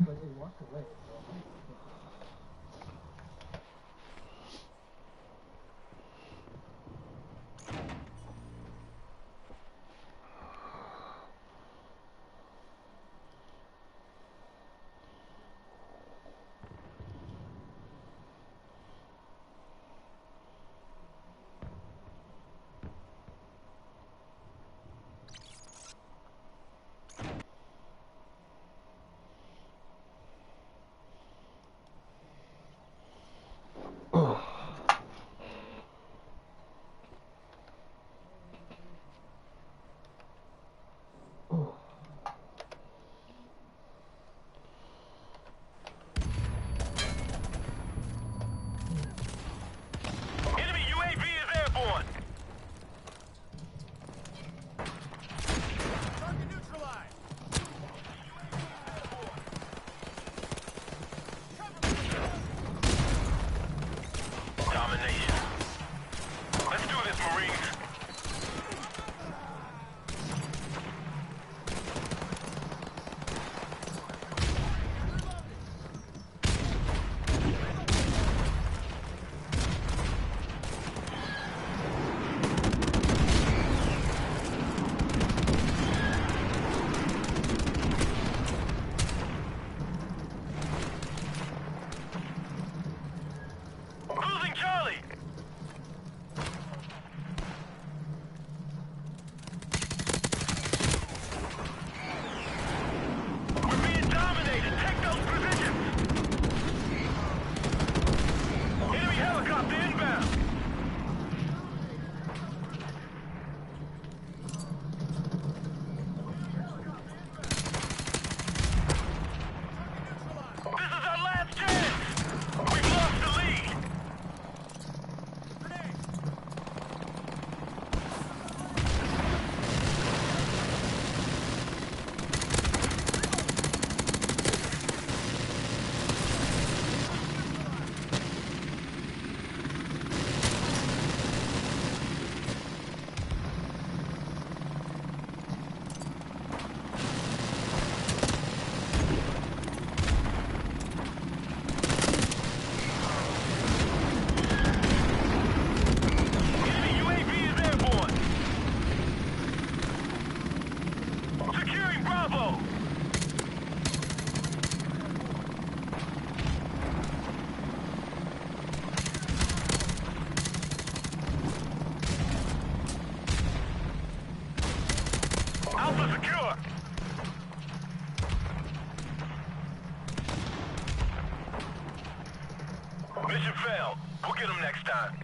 Bravo! Alpha secure! Mission failed. We'll get them next time.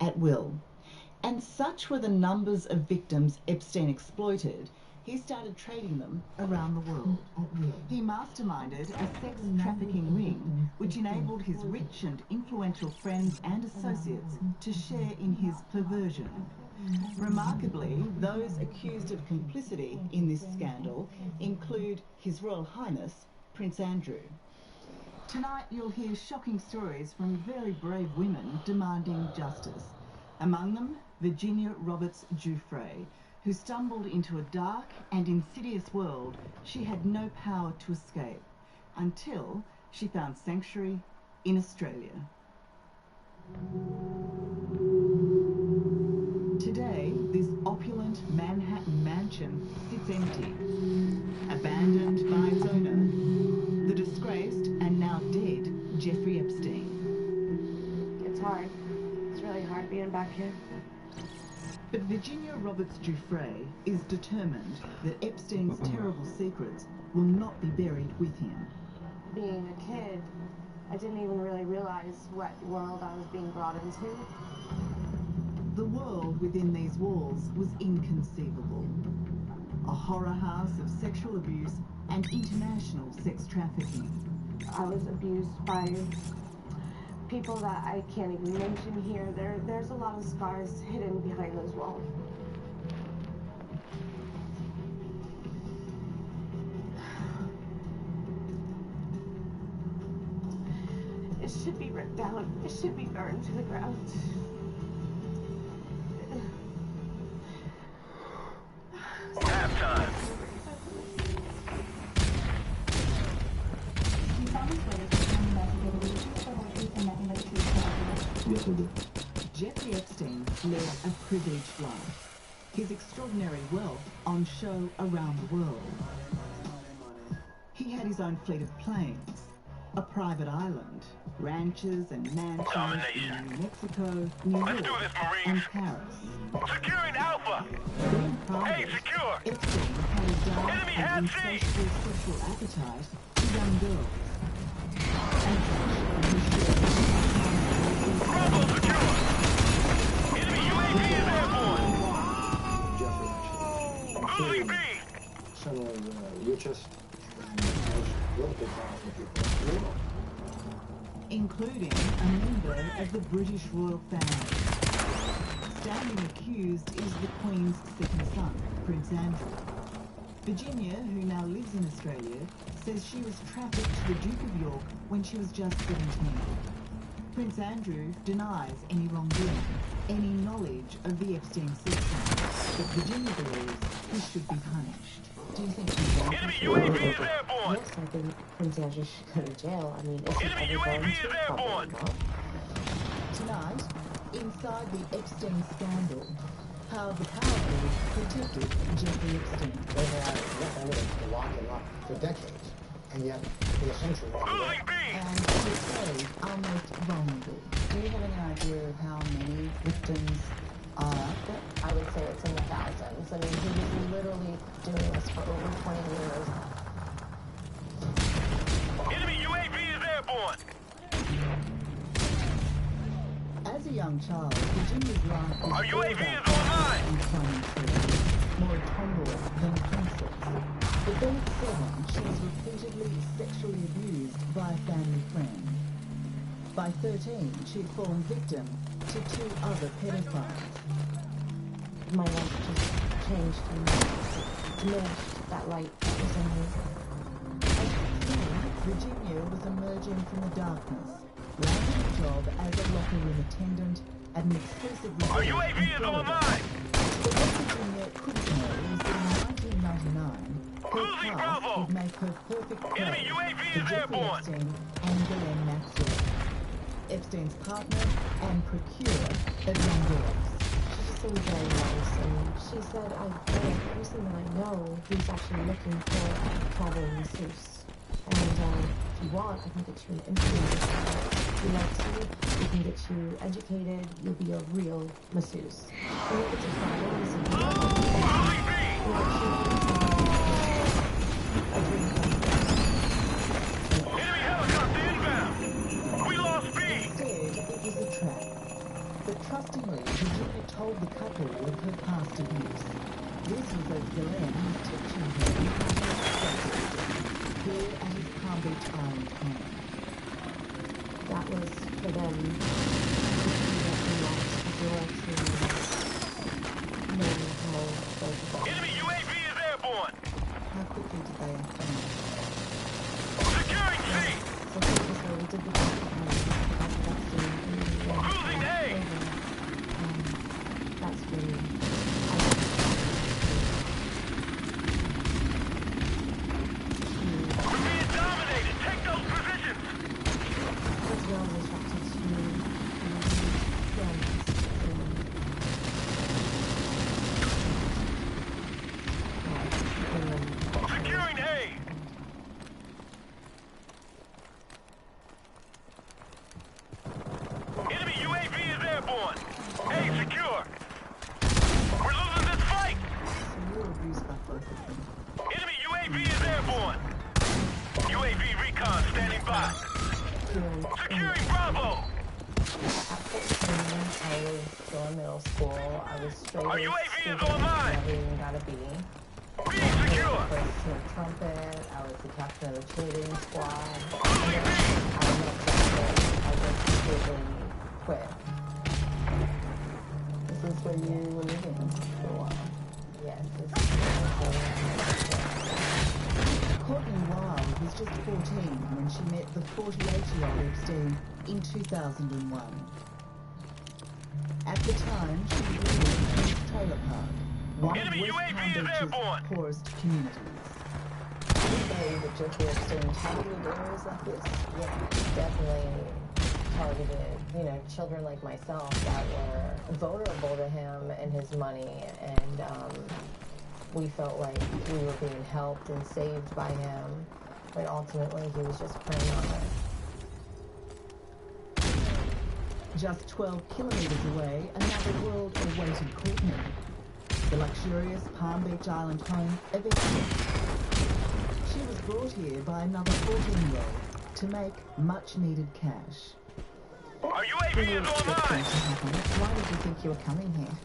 At will. And such were the numbers of victims Epstein exploited, he started trading them around the world. He masterminded a sex trafficking ring, which enabled his rich and influential friends and associates to share in his perversion. Remarkably, those accused of complicity in this scandal include His Royal Highness, Prince Andrew. Tonight you'll hear shocking stories from very brave women demanding justice. Among them, Virginia Roberts Giuffre, who stumbled into a dark and insidious world she had no power to escape, until she found sanctuary in Australia. Today, this opulent Manhattan mansion sits empty, abandoned by its owner, the disgraced and now dead Jeffrey Epstein. It's hard. It's really hard being back here. But Virginia Roberts Giuffre is determined that Epstein's terrible secrets will not be buried with him. Being a kid, I didn't even really realize what world I was being brought into. The world within these walls was inconceivable. A horror house of sexual abuse and international sex trafficking. I was abused by people that I can't even mention here. There's a lot of scars hidden behind those walls. It should be ripped down. It should be burned to the ground. Halftime. Yes, I do. Jeffrey Epstein led a privileged life. his extraordinary wealth on show around the world. He had his own fleet of planes, a private island, ranches and mansions in New Mexico, New York, and Paris. Securing Alpha! Hey, secure! Epstein had a dark Enemy and hat C! insatiable sexual appetite for young girls. Bravo secure! Enemy UAV is airborne! Losing B! Some of the richest and most wealthy people in the world. Including a member of the British royal family. Standing accused is the Queen's second son, Prince Andrew. Virginia, who now lives in Australia, says she was trafficked to the Duke of York when she was just 17. Prince Andrew denies any wrongdoing, any knowledge of the Epstein system, but Virginia believes he should be punished. Do you think he's wrong? Enemy UAV is airborne! Yes, I think Prince Andrew should go to jail. I mean, is he Enemy ever going UAV to? is airborne! Probably not. Tonight, inside the Epstein scandal, how the powerful protected Jeffrey Epstein. They had evidence to lock him up for decades, and yet he essentially walked away. And portrayed our most vulnerable. Do you have any idea of how many victims are? I would say it's in the thousands. I mean, he was literally doing this for over 20 years. Enemy UAV is airborne! As a young child, Virginia's life was Our UAV all is online! more a tomboy than a princess. But then at 7, she was repeatedly sexually abused by a family friend. By 13, she had fallen victim to 2 other pedophiles. My life just changed and diminished that light that was in me. At 16, Virginia was emerging from the darkness, landing a job as a locker room attendant at an exclusive resort. Our UAV is online! But what Virginia couldn't know was that in 1999, her past would make her perfect prey Enemy UAV for is Jeffrey airborne! Epstein and Ghislaine Maxwell, Epstein's partner and procurer of young girls. She's so very nice, and she said, the person that I know, he's actually looking for a traveling masseuse. And if you want, I can get you an influencer. If you like to, we can get you educated. You'll be a real masseuse. And you get to travel and see Enemy helicopter inbound! We lost B! Instead, it was a trap. But trustingly, Virginia told the couple of her past abuse. This was as Ghislaine was teaching her how to here at his Palm Beach Island home. that was for them to see that we lost the door to knowing how both of us. Enemy UAV is airborne! How quickly did they act? Securing C! So previously we did the Losing A! That's really We're being dominated! Take those positions! as well as attracted to friends. Securing A! Enemy UAV is airborne! A secure! We're losing this fight! Enemy UAV is airborne! UAV recon standing by! Securing Bravo! I was still in middle school. I was straight Our A UAV is student. online! Never even got a B. B secure! I was the trumpet. I was the captain of the cheerleading squad. I just completely quit. This is where you were living for a while. Yes, this is Koog-Inal was just 14 when she met the 48-year-old Epstein in 2001. At the time, she was living in his trailer park, one of Enemy West UAV Palm is Beach's airborne! poorest communities. say that Jeffrey Epstein had areas like this. Yeah, definitely targeted, you know, children like myself that were vulnerable to him and his money, and we felt like we were being helped and saved by him, but ultimately he was just preying on us. Just 12 kilometers away, another world awaited Koog-Inal, the luxurious Palm Beach Island home of Esther. She was brought here by another 14-year-old to make much-needed cash. Are you AVs online? Why did you think you were coming here?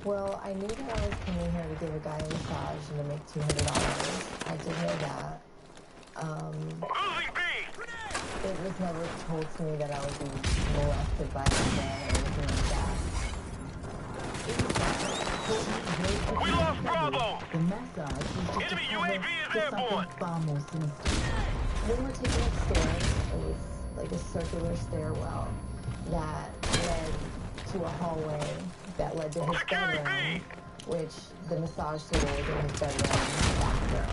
Well, I knew that I was coming here to give a guy a massage and to make $200. I did know that. It was never told to me that I would be molested by a man or anything like that. We lost Bravo! The massage was just Enemy a UAV cover is for airborne! something far more sinister. When we're taking upstairs, it was like a circular stairwell that led to a hallway that led to his bedroom, which the massage table was in his bedroom bathroom.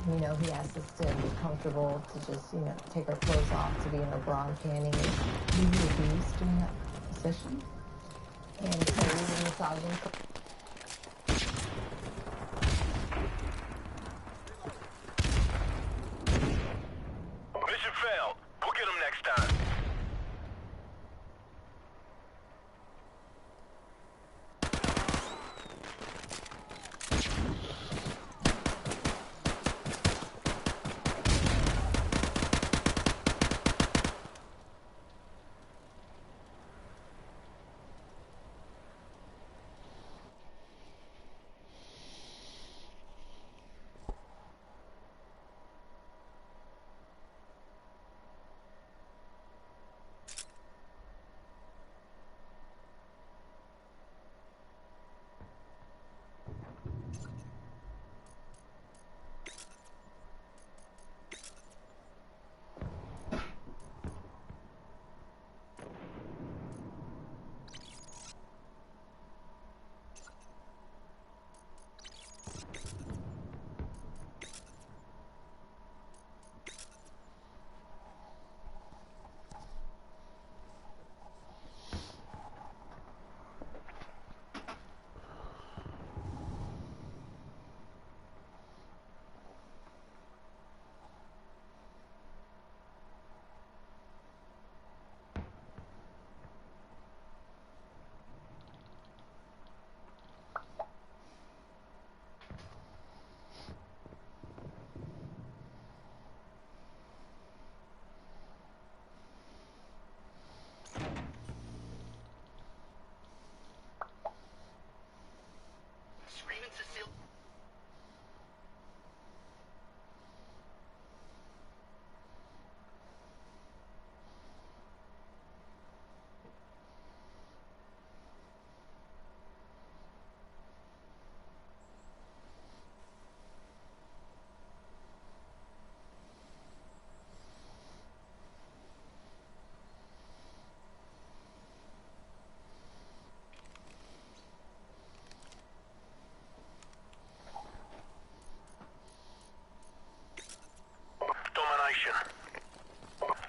You know, he asked us to be comfortable, to just, you know, take our clothes off, to be in our bra and panties. Were you abused during that session? And so we were massaging. Mission failed. We'll get them next time.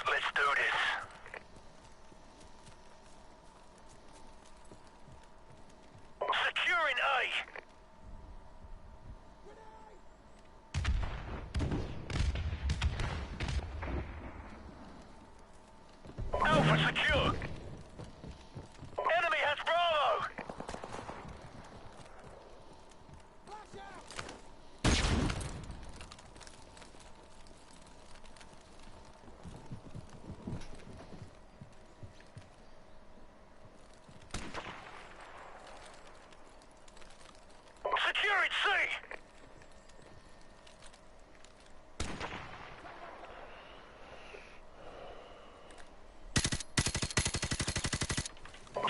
Let's do this. Securing A. Alpha secure. Enemy has Bravo. Securing C!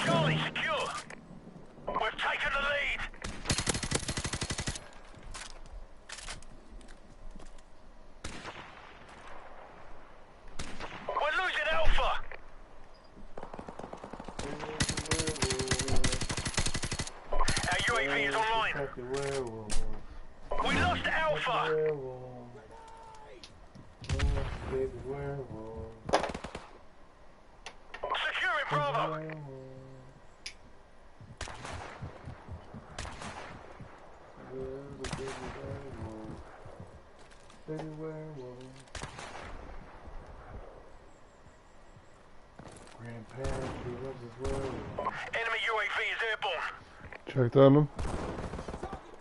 Charlie secure! We've taken the lead! We're losing Alpha! Our UAV is online! We lost Alpha! Bravo! Enemy UAV is airborne. Checked on him.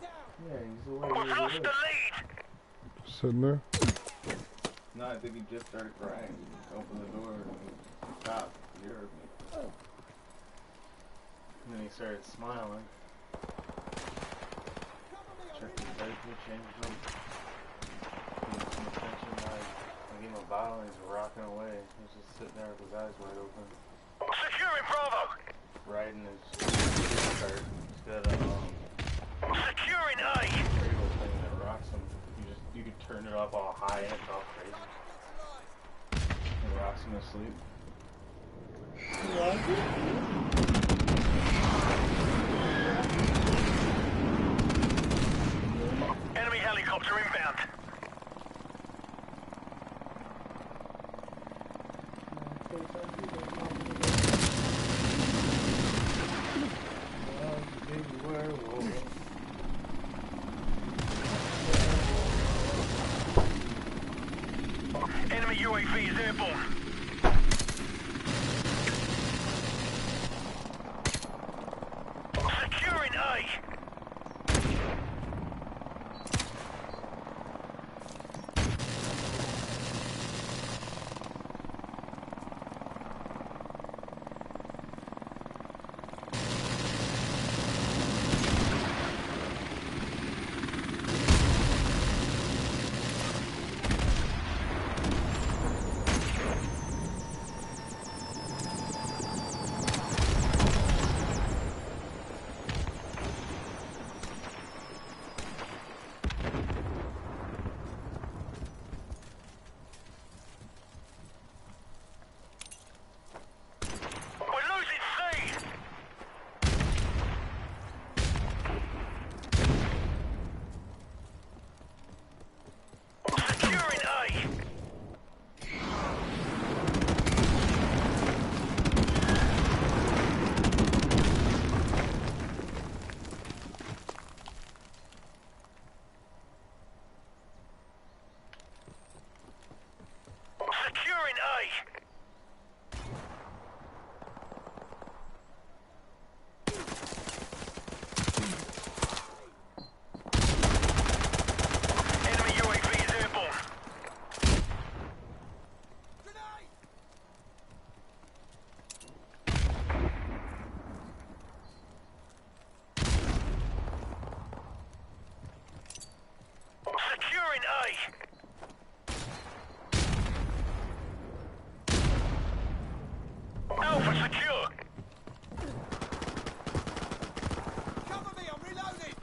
Yeah, he's away. We've lost the lead. Sitting there. No, I think he just started crying. Opened the door and he stopped. He heard me. And then he started smiling. Checked his diaper, changed him. Gave him some attention. I gave him a bottle and he's rocking away. He's just sitting there with his eyes wide open. Securing Bravo. Riding his cart. He's got a Securing A. cradle thing that rocks him. You could turn it off all high and it's all crazy. It rocks him to sleep. Enemy helicopter inbound. Enemy UAV is airborne. Securing A. Alpha secure. Cover me, I'm reloading.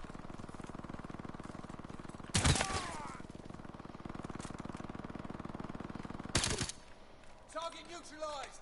Target neutralized.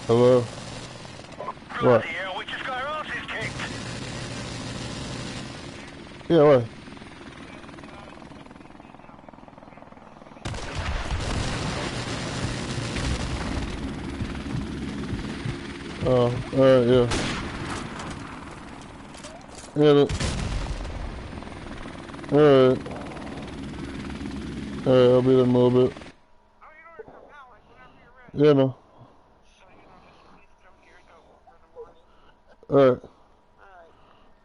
Hello? What? Hell, we just got our asses kicked. Yeah, what? Oh, alright, yeah. Yeah, alright. Alright, I'll be there in a little bit. Yeah, no. Alright.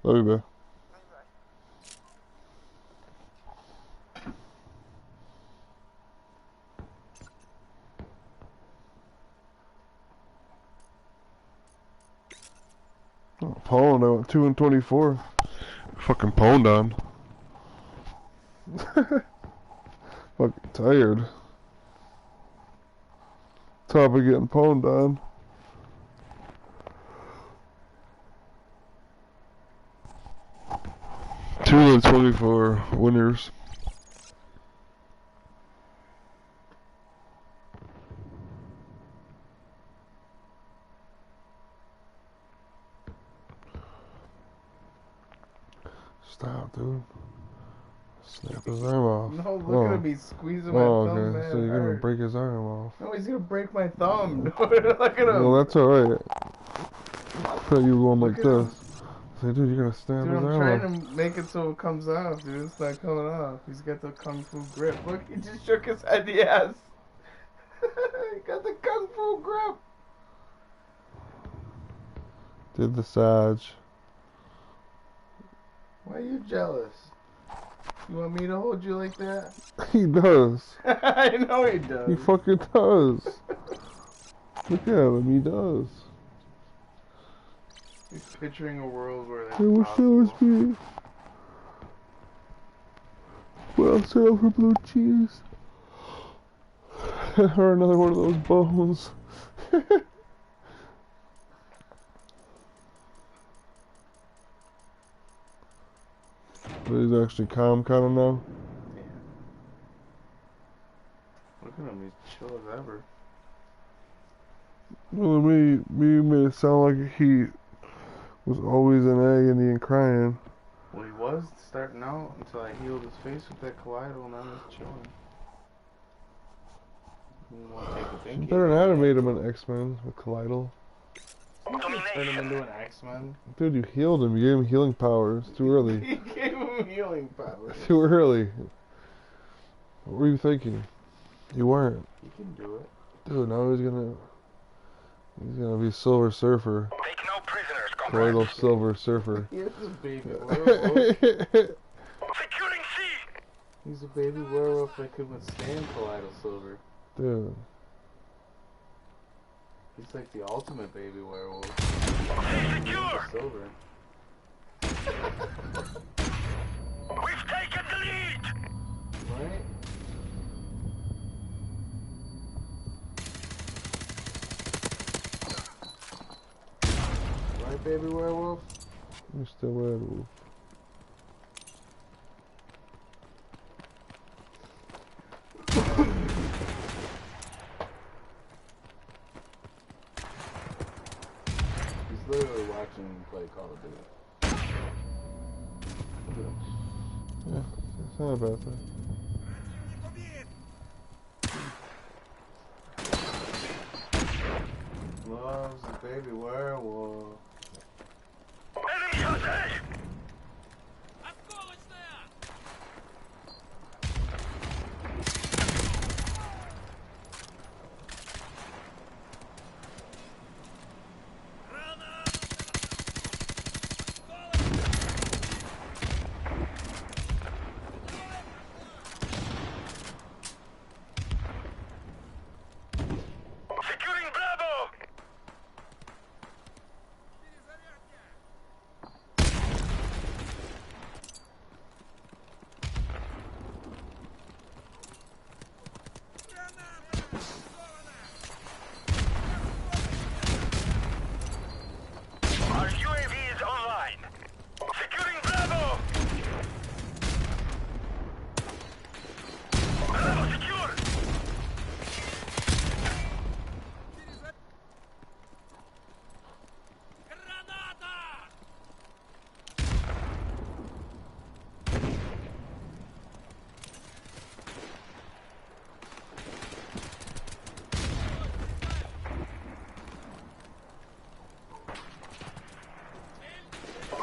Love you, bro. Oh, Poland, I went 2 and 24. Fucking pwned on. Fucking tired. Top of getting pwned on. Two and 24 winners. Stop, dude. Snap his arm off. No, look at him, he's squeezing my thumb, okay. man. So you're gonna break his arm off. No, he's gonna break my thumb. Look at him. Well, that's alright. I thought you were going like this. Say, dude, you're gonna snap Dude, his I'm arm trying off. to make it so it comes off, dude. It's not coming off. He's got the kung fu grip. Look, he just shook his head, yes. He got the kung fu grip. Did the Saj. Why are you jealous? You want me to hold you like that? He does. I know he does. He fucking does. Look at him, he does. He's picturing a world where that's I wish that was me. Well, settle for blue cheese. Or another one of those bones. But he's actually calm kind of now. Yeah. Look at him, he's chill as ever. Well, me made it sound like he was always in agony and crying. Well, he was starting out until I healed his face with that Koog-Inal, and now he's chilling. You want to take a pinky? Better not have made him an X-Men with Koog-Inal. Turn him into an X-Men. Dude, you healed him. You gave him healing powers. Too early. He gave him healing powers. Too early. What were you thinking? You weren't. You can do it. Dude, now he's gonna be Silver Surfer. Take no prisoners, Koog-Inal Silver Surfer. He is a baby werewolf. Securing C. He's a baby werewolf that could withstand Koog-Inal Silver. Dude. He's like the ultimate baby werewolf. Secure. Silver. We've taken the lead. Right? Right, baby werewolf? Mr. Werewolf. He's literally watching me play Call of Duty. It's not a bad thing. Loves the baby werewolf. Enemy hunter! Securing Bravo! Our UAV is online. Securing Bravo! Bravo secure!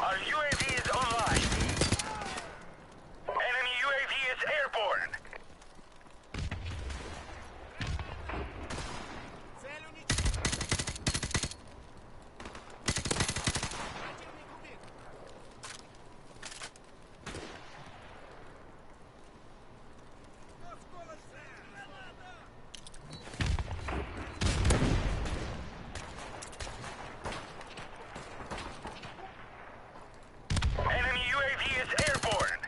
Our UAV is online. Enemy UAV is airborne. Enemy UAV is airborne.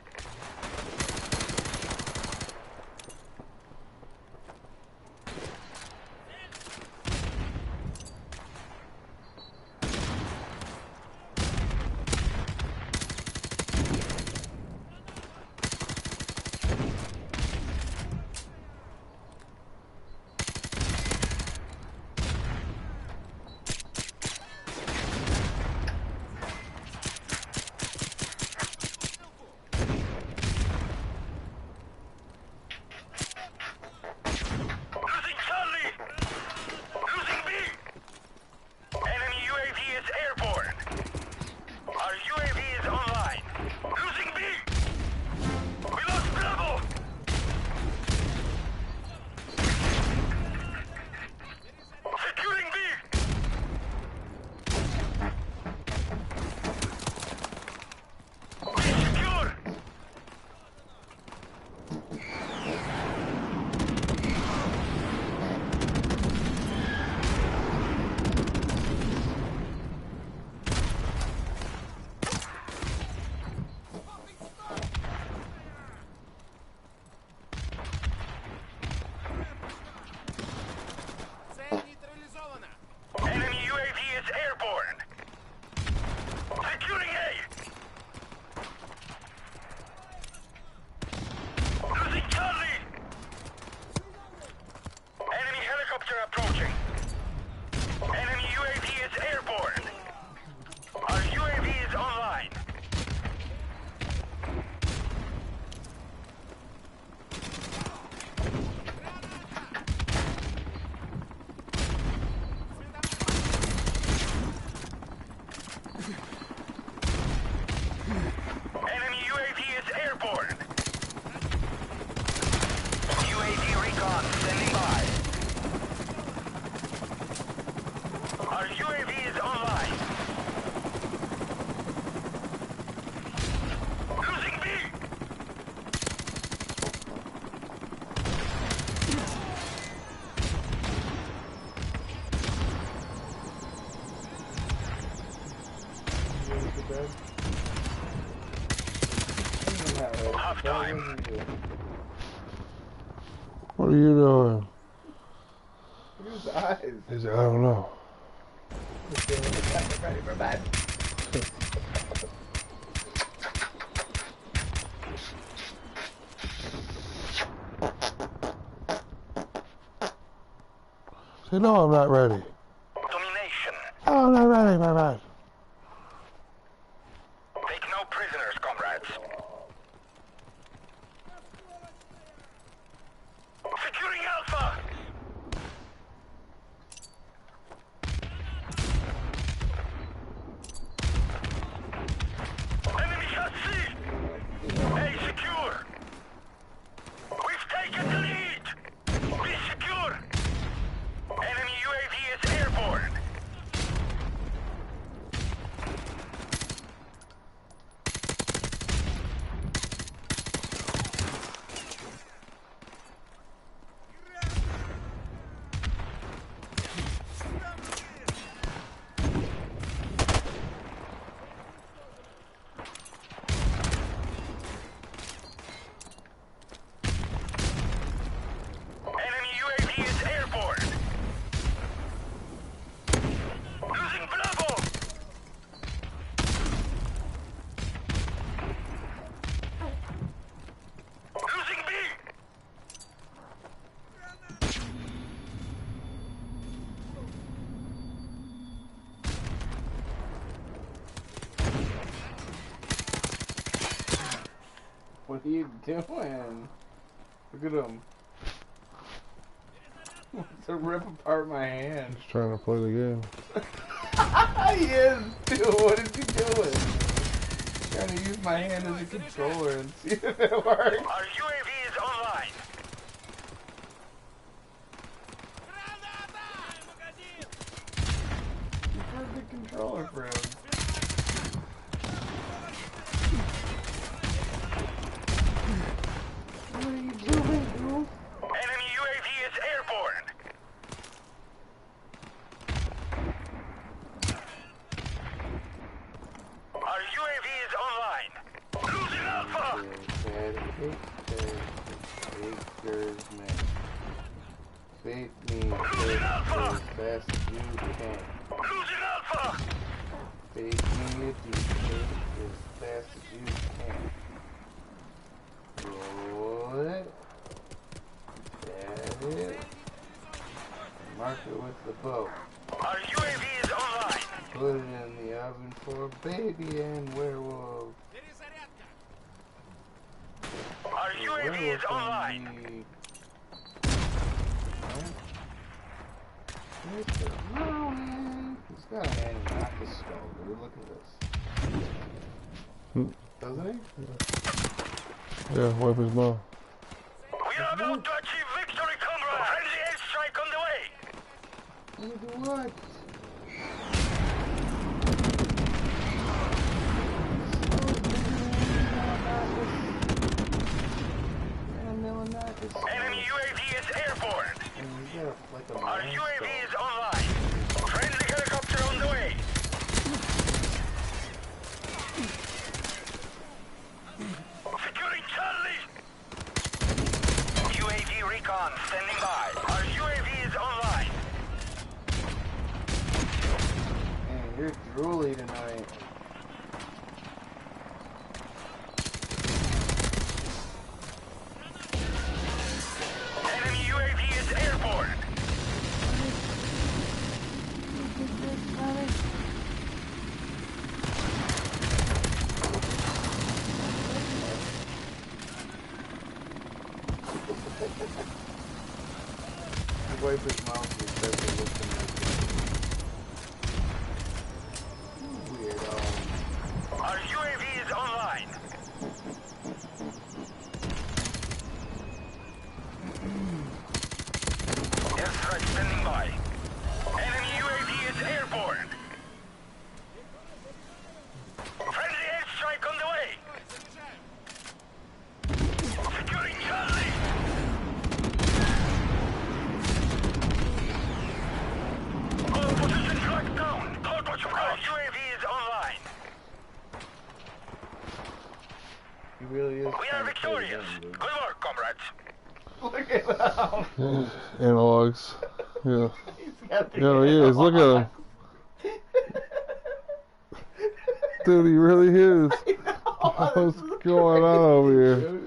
Losing Charlie! Losing B! Enemy UAV is airborne. Our UAV is online. Losing B! We lost Bravo! Securing B! B secure! Enemy UAV is airborne. Securing A. Losing Charlie. Enemy helicopter approaching. Enemy UAV is airborne. Our UAV is online. Enemy UAV is airborne. UAV recon standing by. Our UAV is online. Losing B. Half time. What are you doing? Whose eyes? I don't know. Ready for bed. Say no, I'm not ready. Domination. Oh, I'm not ready, my man. Take no prisoners, comrades. What are you doing? Look at him. To rip apart my hand. He's trying to play the game. He is, dude. What is he doing? Trying to use my hand as a controller and see if it works. Our UAV is online. You heard the controller for him. What are you doing, dude? Enemy UAV is airborne. Our UAV is online. Losing Alpha. Bait me as fast as you can. Losing Alpha. Bait me as fast as you can. Roll it. Stab it. Mark it with the bow. Our UAV is online. Put it in the oven for baby and werewolf. Our UAV is online. He's got an anti skull, dude. Look at this. Doesn't he? Yeah, wipe his mouth. We are about to achieve victory, comrade. Friendly airstrike on the way. Look at what? Enemy UAV is airborne. Our UAV is online. Friendly helicopter on the way. Securing Charlie. UAV recon standing by. Our UAV is online. Man, you're drooly tonight. Enemy UAV is airborne. Wipe his mouth and says he looks at weirdo. Our UAV is online. Airstrike standing by. Enemy UAV is airborne. Friendly airstrike on the way. Securing Charlie. All positions locked down. Hold what you've got. Our UAV is online. He really is. We are victorious. Good work, comrades. Look at him. Analogs. Yeah. got the Yeah, he is. Look at him. Dude, he really is. What's going on over here?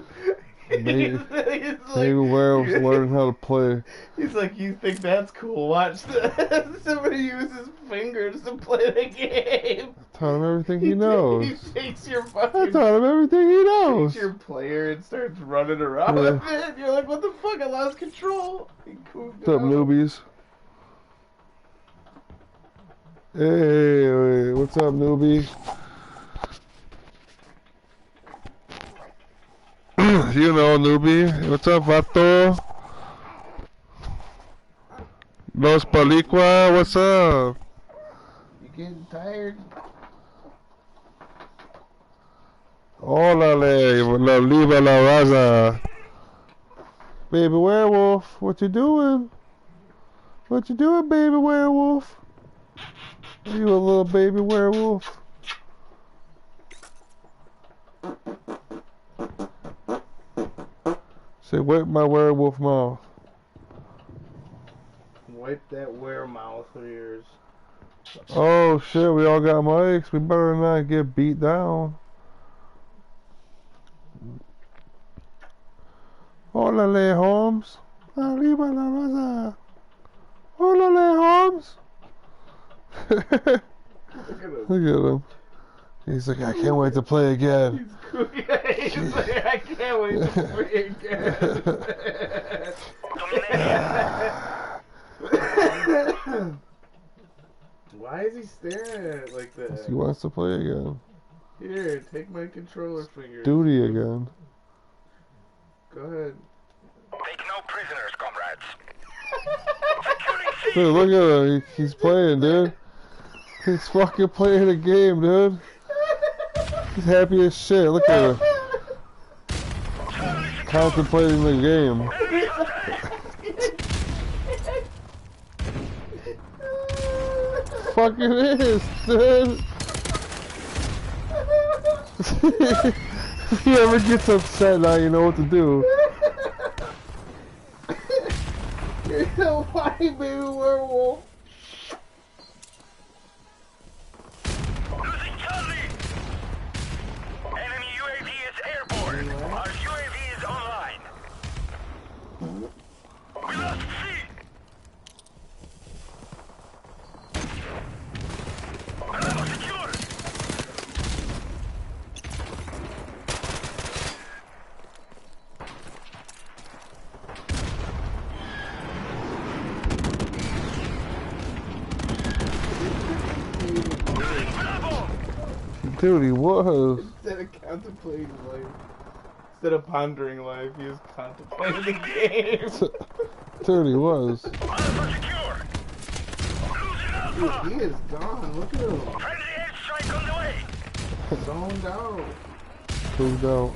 Maybe werewolves learn how to play. He's like, you think that's cool? Watch this. Somebody uses fingers to play the game. I taught him everything he knows. He takes your fucking. I taught him everything he knows. Takes your player and starts running around with it. You're like, what the fuck? I lost control. What's up, newbies? Hey, what's up, newbie? You know, newbie. What's up, vato? Los Palicua, what's up? You getting tired? Órale, la liba la raza. Baby werewolf, what you doing? What you doing, baby werewolf? You a little baby werewolf? Say, wipe my werewolf mouth. Wipe that weremouth of yours. Oh shit, we all got mics. We better not get beat down. Órale, Holmes. Arriba la raza. Órale, Holmes. Look at him. He's like, I can't wait to play again. He's like, I can't wait to free again. Why is he staring at it like that? He wants to play again. Here, take my controller fingers. Duty again. Go ahead. Take no prisoners, comrades. Dude, look at him. He's playing, dude. He's fucking playing a game, dude. He's happy as shit. Look at him. Contemplating the game. Fucking is, dude. If he ever gets upset, now you know what to do. You're a white baby werewolf. Losing Charlie. Enemy UAV is airborne. Our UAV is online. We lost C. Bravo secure. Dude, he was. Instead of contemplating life, instead of pondering life, he was contemplating the game. Dude, he was. Dude, he is gone. Look at him. Friendly airstrike on the way. Zoned out. Moved out.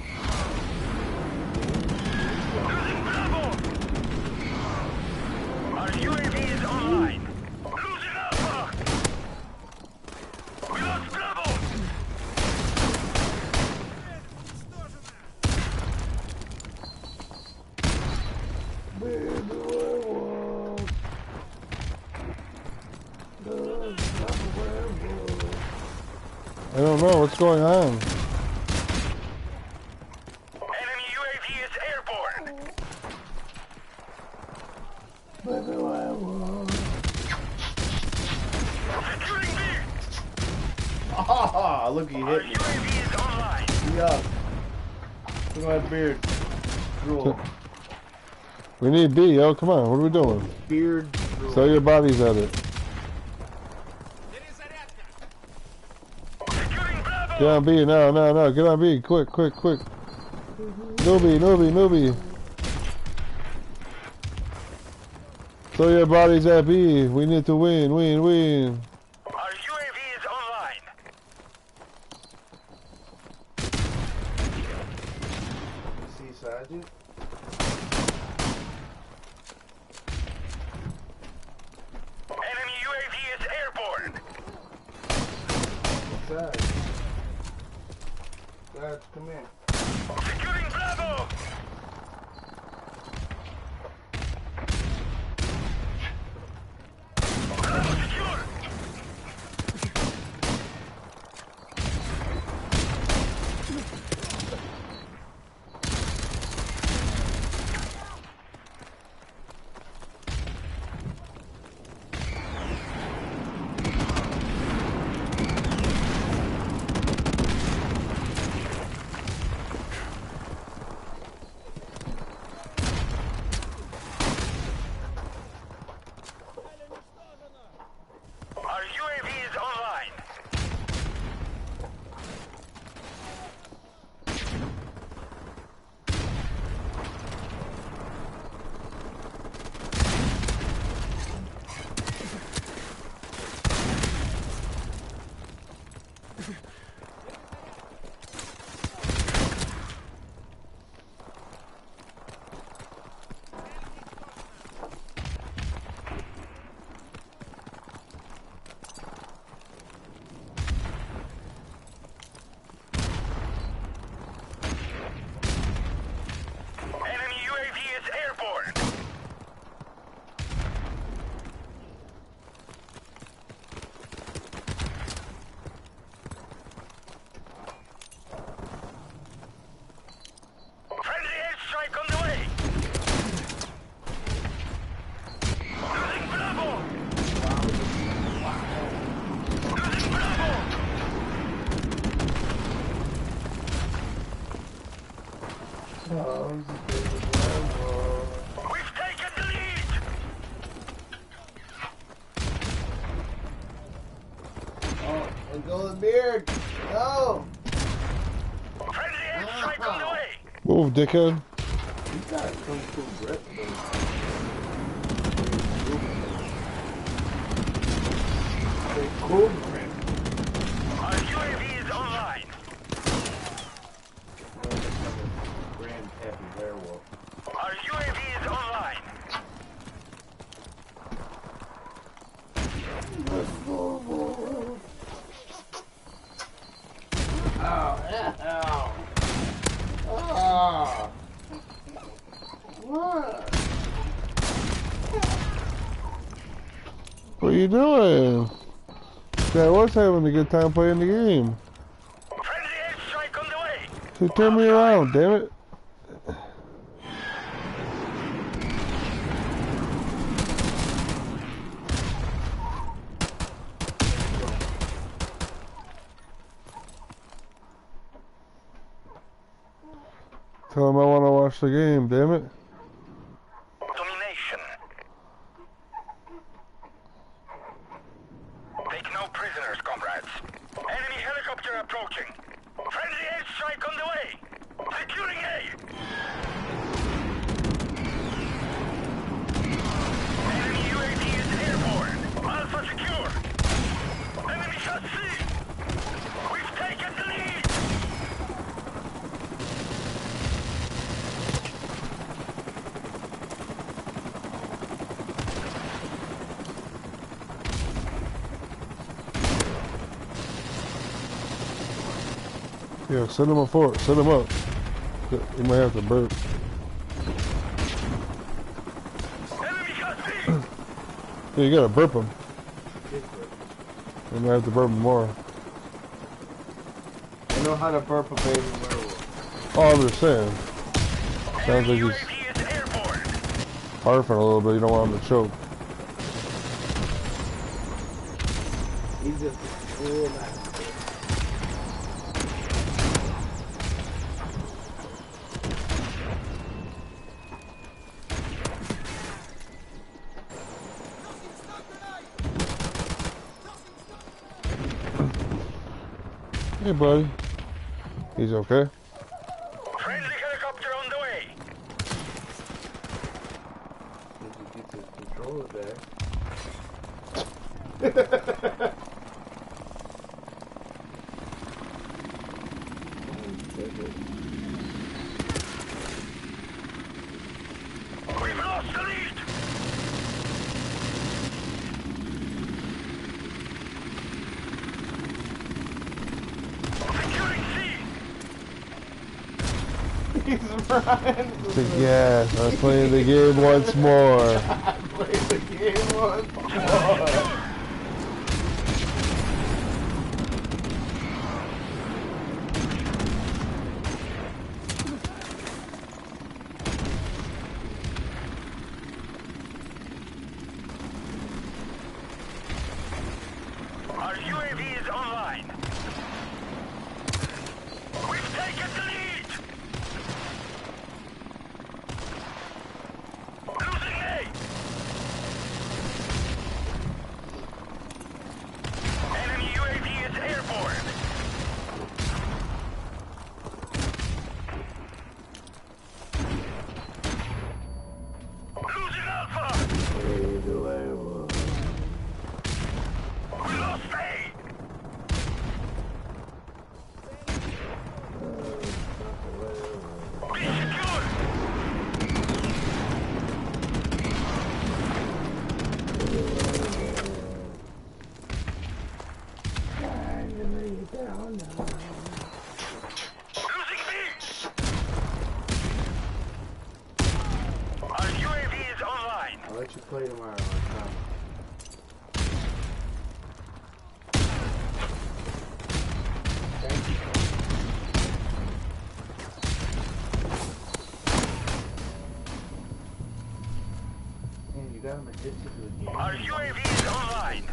Losing Bravo. Our UAV is online. Losing Alpha. We lost Bravo. I don't know what's going on. Enemy UAV is airborne. Securing B. Ah, look, he hit me. UAV is online. Yeah. Look at my beard. Drool. We need B, yo. Come on, what are we doing? Beard drool. Throw your bodies at it. Get on B, no, get on B, quick. Newbie. Throw your bodies at B, we need to win. Our UAV is online. See, Sergeant? Enemy UAV is airborne. What's that? Guys, come in. Securing Bravo. Bravo secure. We've taken the lead! Oh, let's go the beard. No. Friendly airstrike on the way! Move, dickhead. You got some cool grip, though. Cool grip. Our UAV is online. Grandpappy werewolf. Our UAV is online. Ow, ow. Ah. What? What are you doing? Guy was having a good time playing the game. Friendly airstrike on the way. So turn me around, damn it. Tell him I want to watch the game, damn it. Domination. Take no prisoners, comrades. Enemy helicopter approaching. Friendly airstrike on the way. Securing A. Enemy UAV is airborne. Alpha secure. Enemy shot C. We've taken the lead. Yeah, send him a fork. Send him up. He might have to burp. Yeah, you gotta burp him. You might have to burp him more. I know how to burp a baby werewolf. Oh, I'm just saying. Sounds like he's barfing a little bit. You don't want him to choke. He's just cool man. Hey, buddy. He's okay. Friendly helicopter on the way. Did you get the controller back? We've lost the lead. He's running. Yes, I'm playing the game once more. I played the game once more. Our UAV is online. We've taken the lead. Losing A. Enemy UAV is airborne. Losing Alpha. We lost A. Be secure. Losing B. Our UAV is online. I'll let you play tomorrow. I promise. Thank you. Man, you got him addicted to the game. Our UAV is online.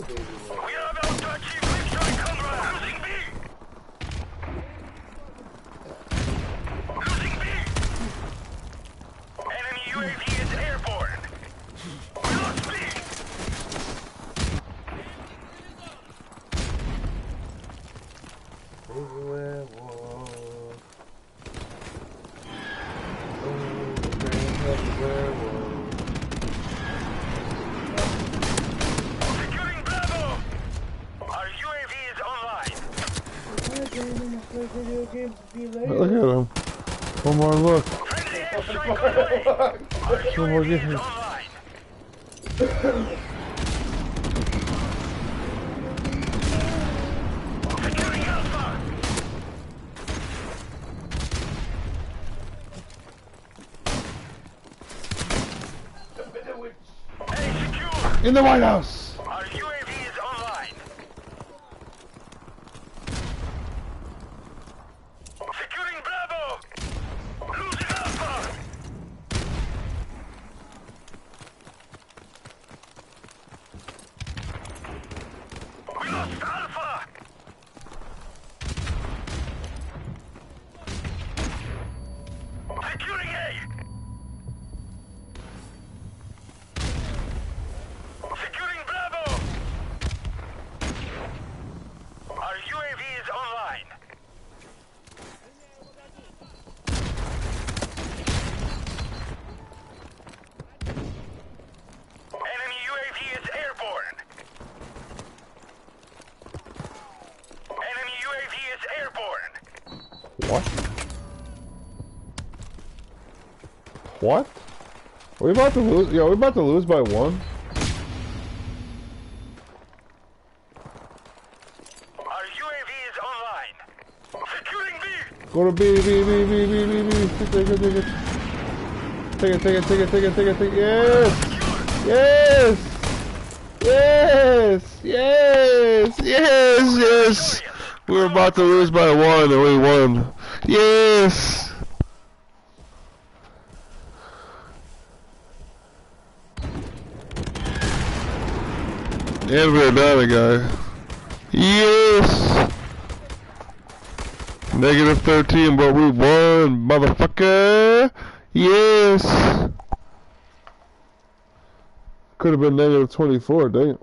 We are about to achieve victory, comrade. Losing B. Losing B. Enemy UAV is airborne. We lost B. Securing Bravo. Our UAV is online. Look at him. One more look. Friendly airstrike on the way. Our One more UAV get is him. online. Securing Alpha. A secure. In the White House. Our UAV is online. Securing Bravo. Losing Alpha. We lost Alpha. Securing A. Securing Bravo. Our UAV is online. Enemy UAV is airborne. Enemy UAV is airborne. What? What? Are we about to lose? Yeah, we're about to lose by 1. Our UAV is online. Securing B. Go to B. Take it. Take it. Yes! Yes! We were about to lose by 1 and we won. Yes! And we're down a guy. Yes! Negative 13, but we won, motherfucker! Yes! Could have been negative 24, dang it.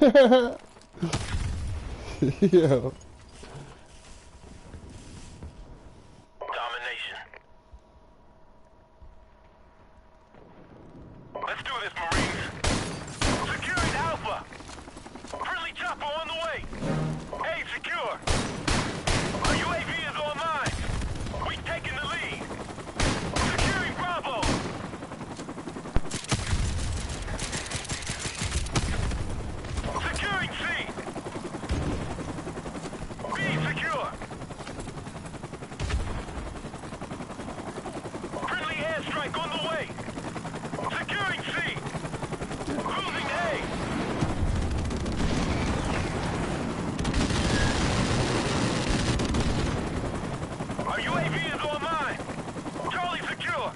Yo. Domination. Let's do this, Marines. Securing Alpha. Friendly chopper on the way. A secure. Our UAV is online. We've taken the lead. Securing Bravo. Securing C. B secure. Friendly airstrike on the way. Securing C. Losing A. Our UAV is online. Charlie secure.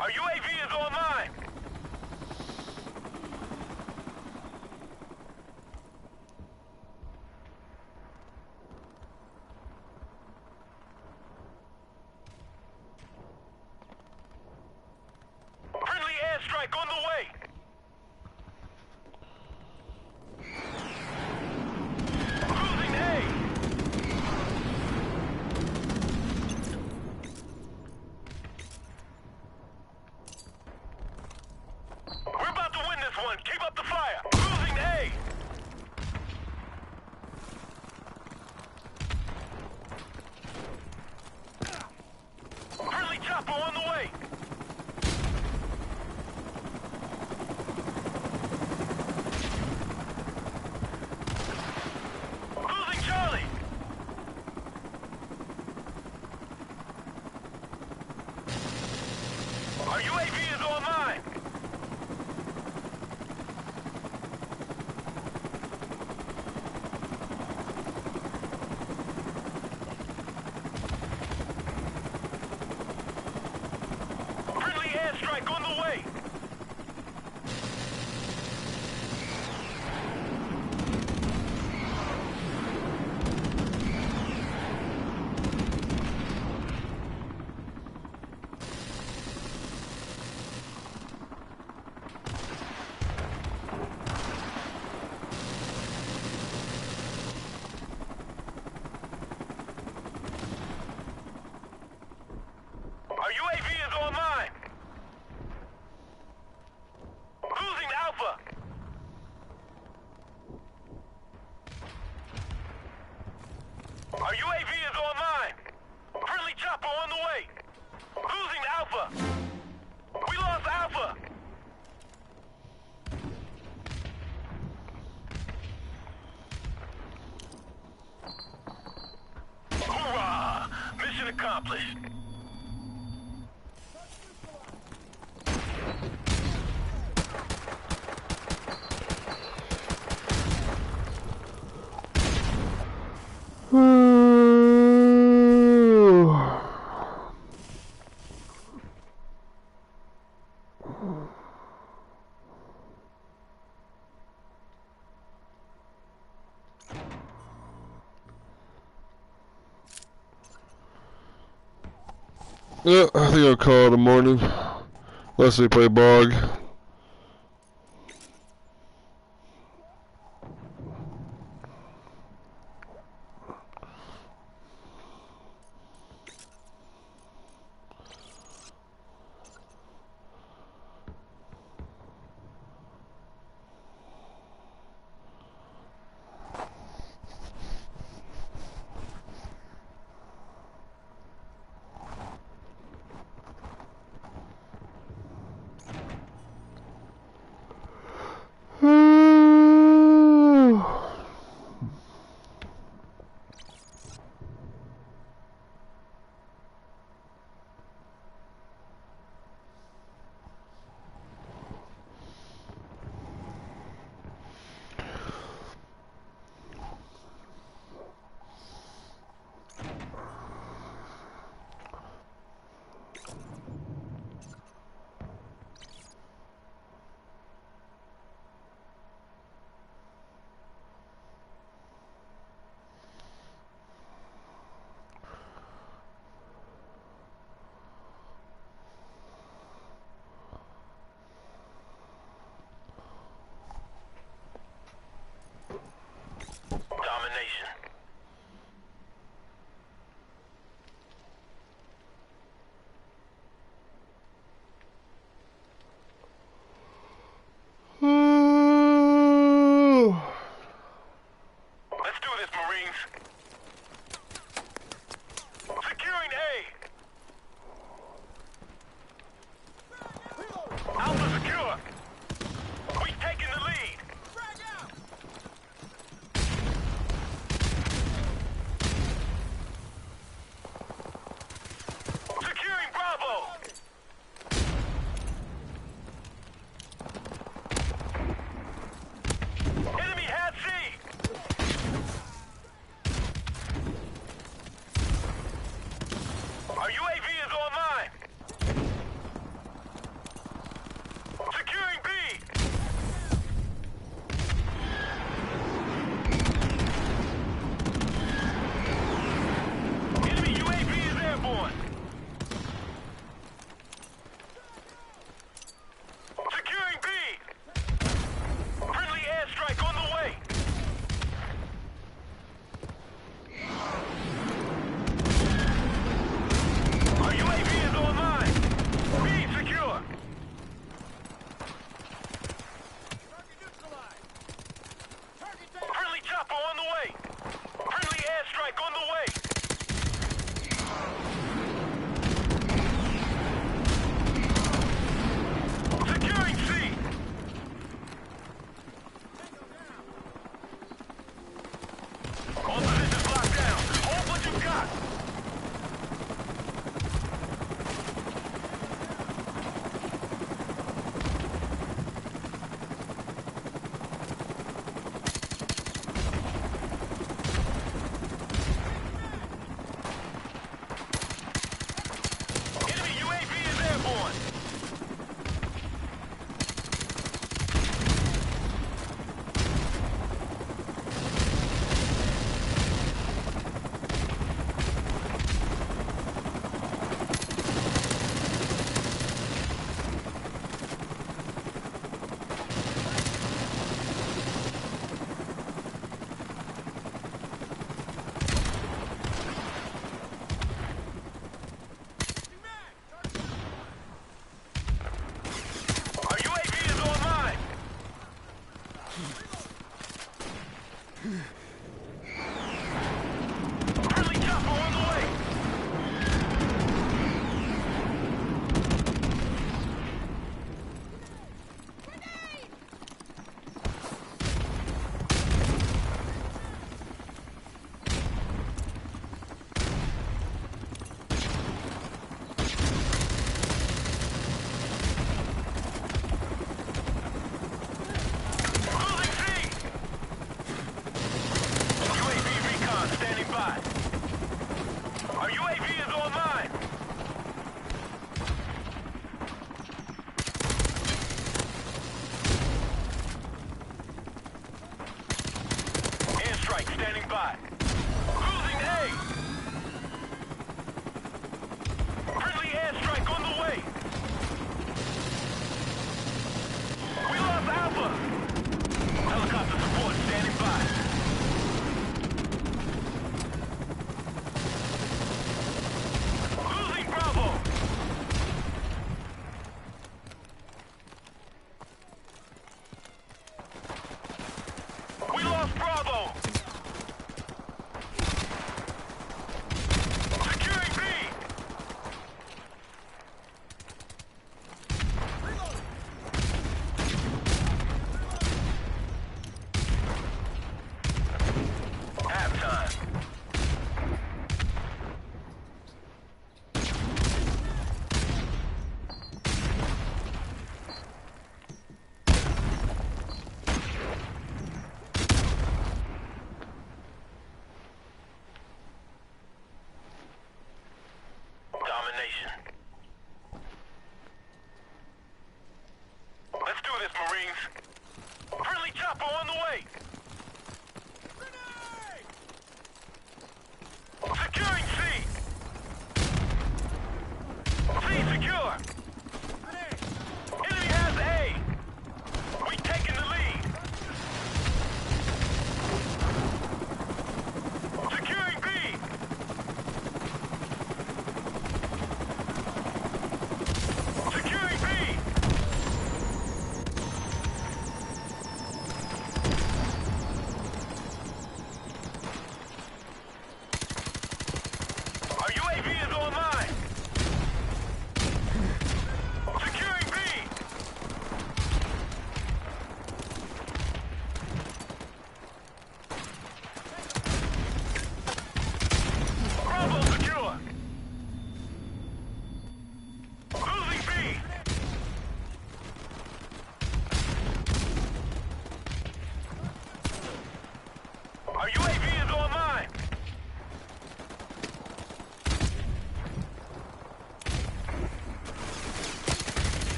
Our UAV is online. Friendly airstrike on the way. Losing A. We're about to win this one. Keep up the fire. Losing A. Friendly chopper on the way. Losing Charlie. Our UAV is online. Friendly airstrike on the way. Our UAV is online. Losing Alpha. Our UAV is online. Friendly chopper on the way. Losing Alpha. We lost Alpha. Hoorah! Mission accomplished. Yeah, I think I'll call it a morning. Unless they play Bog.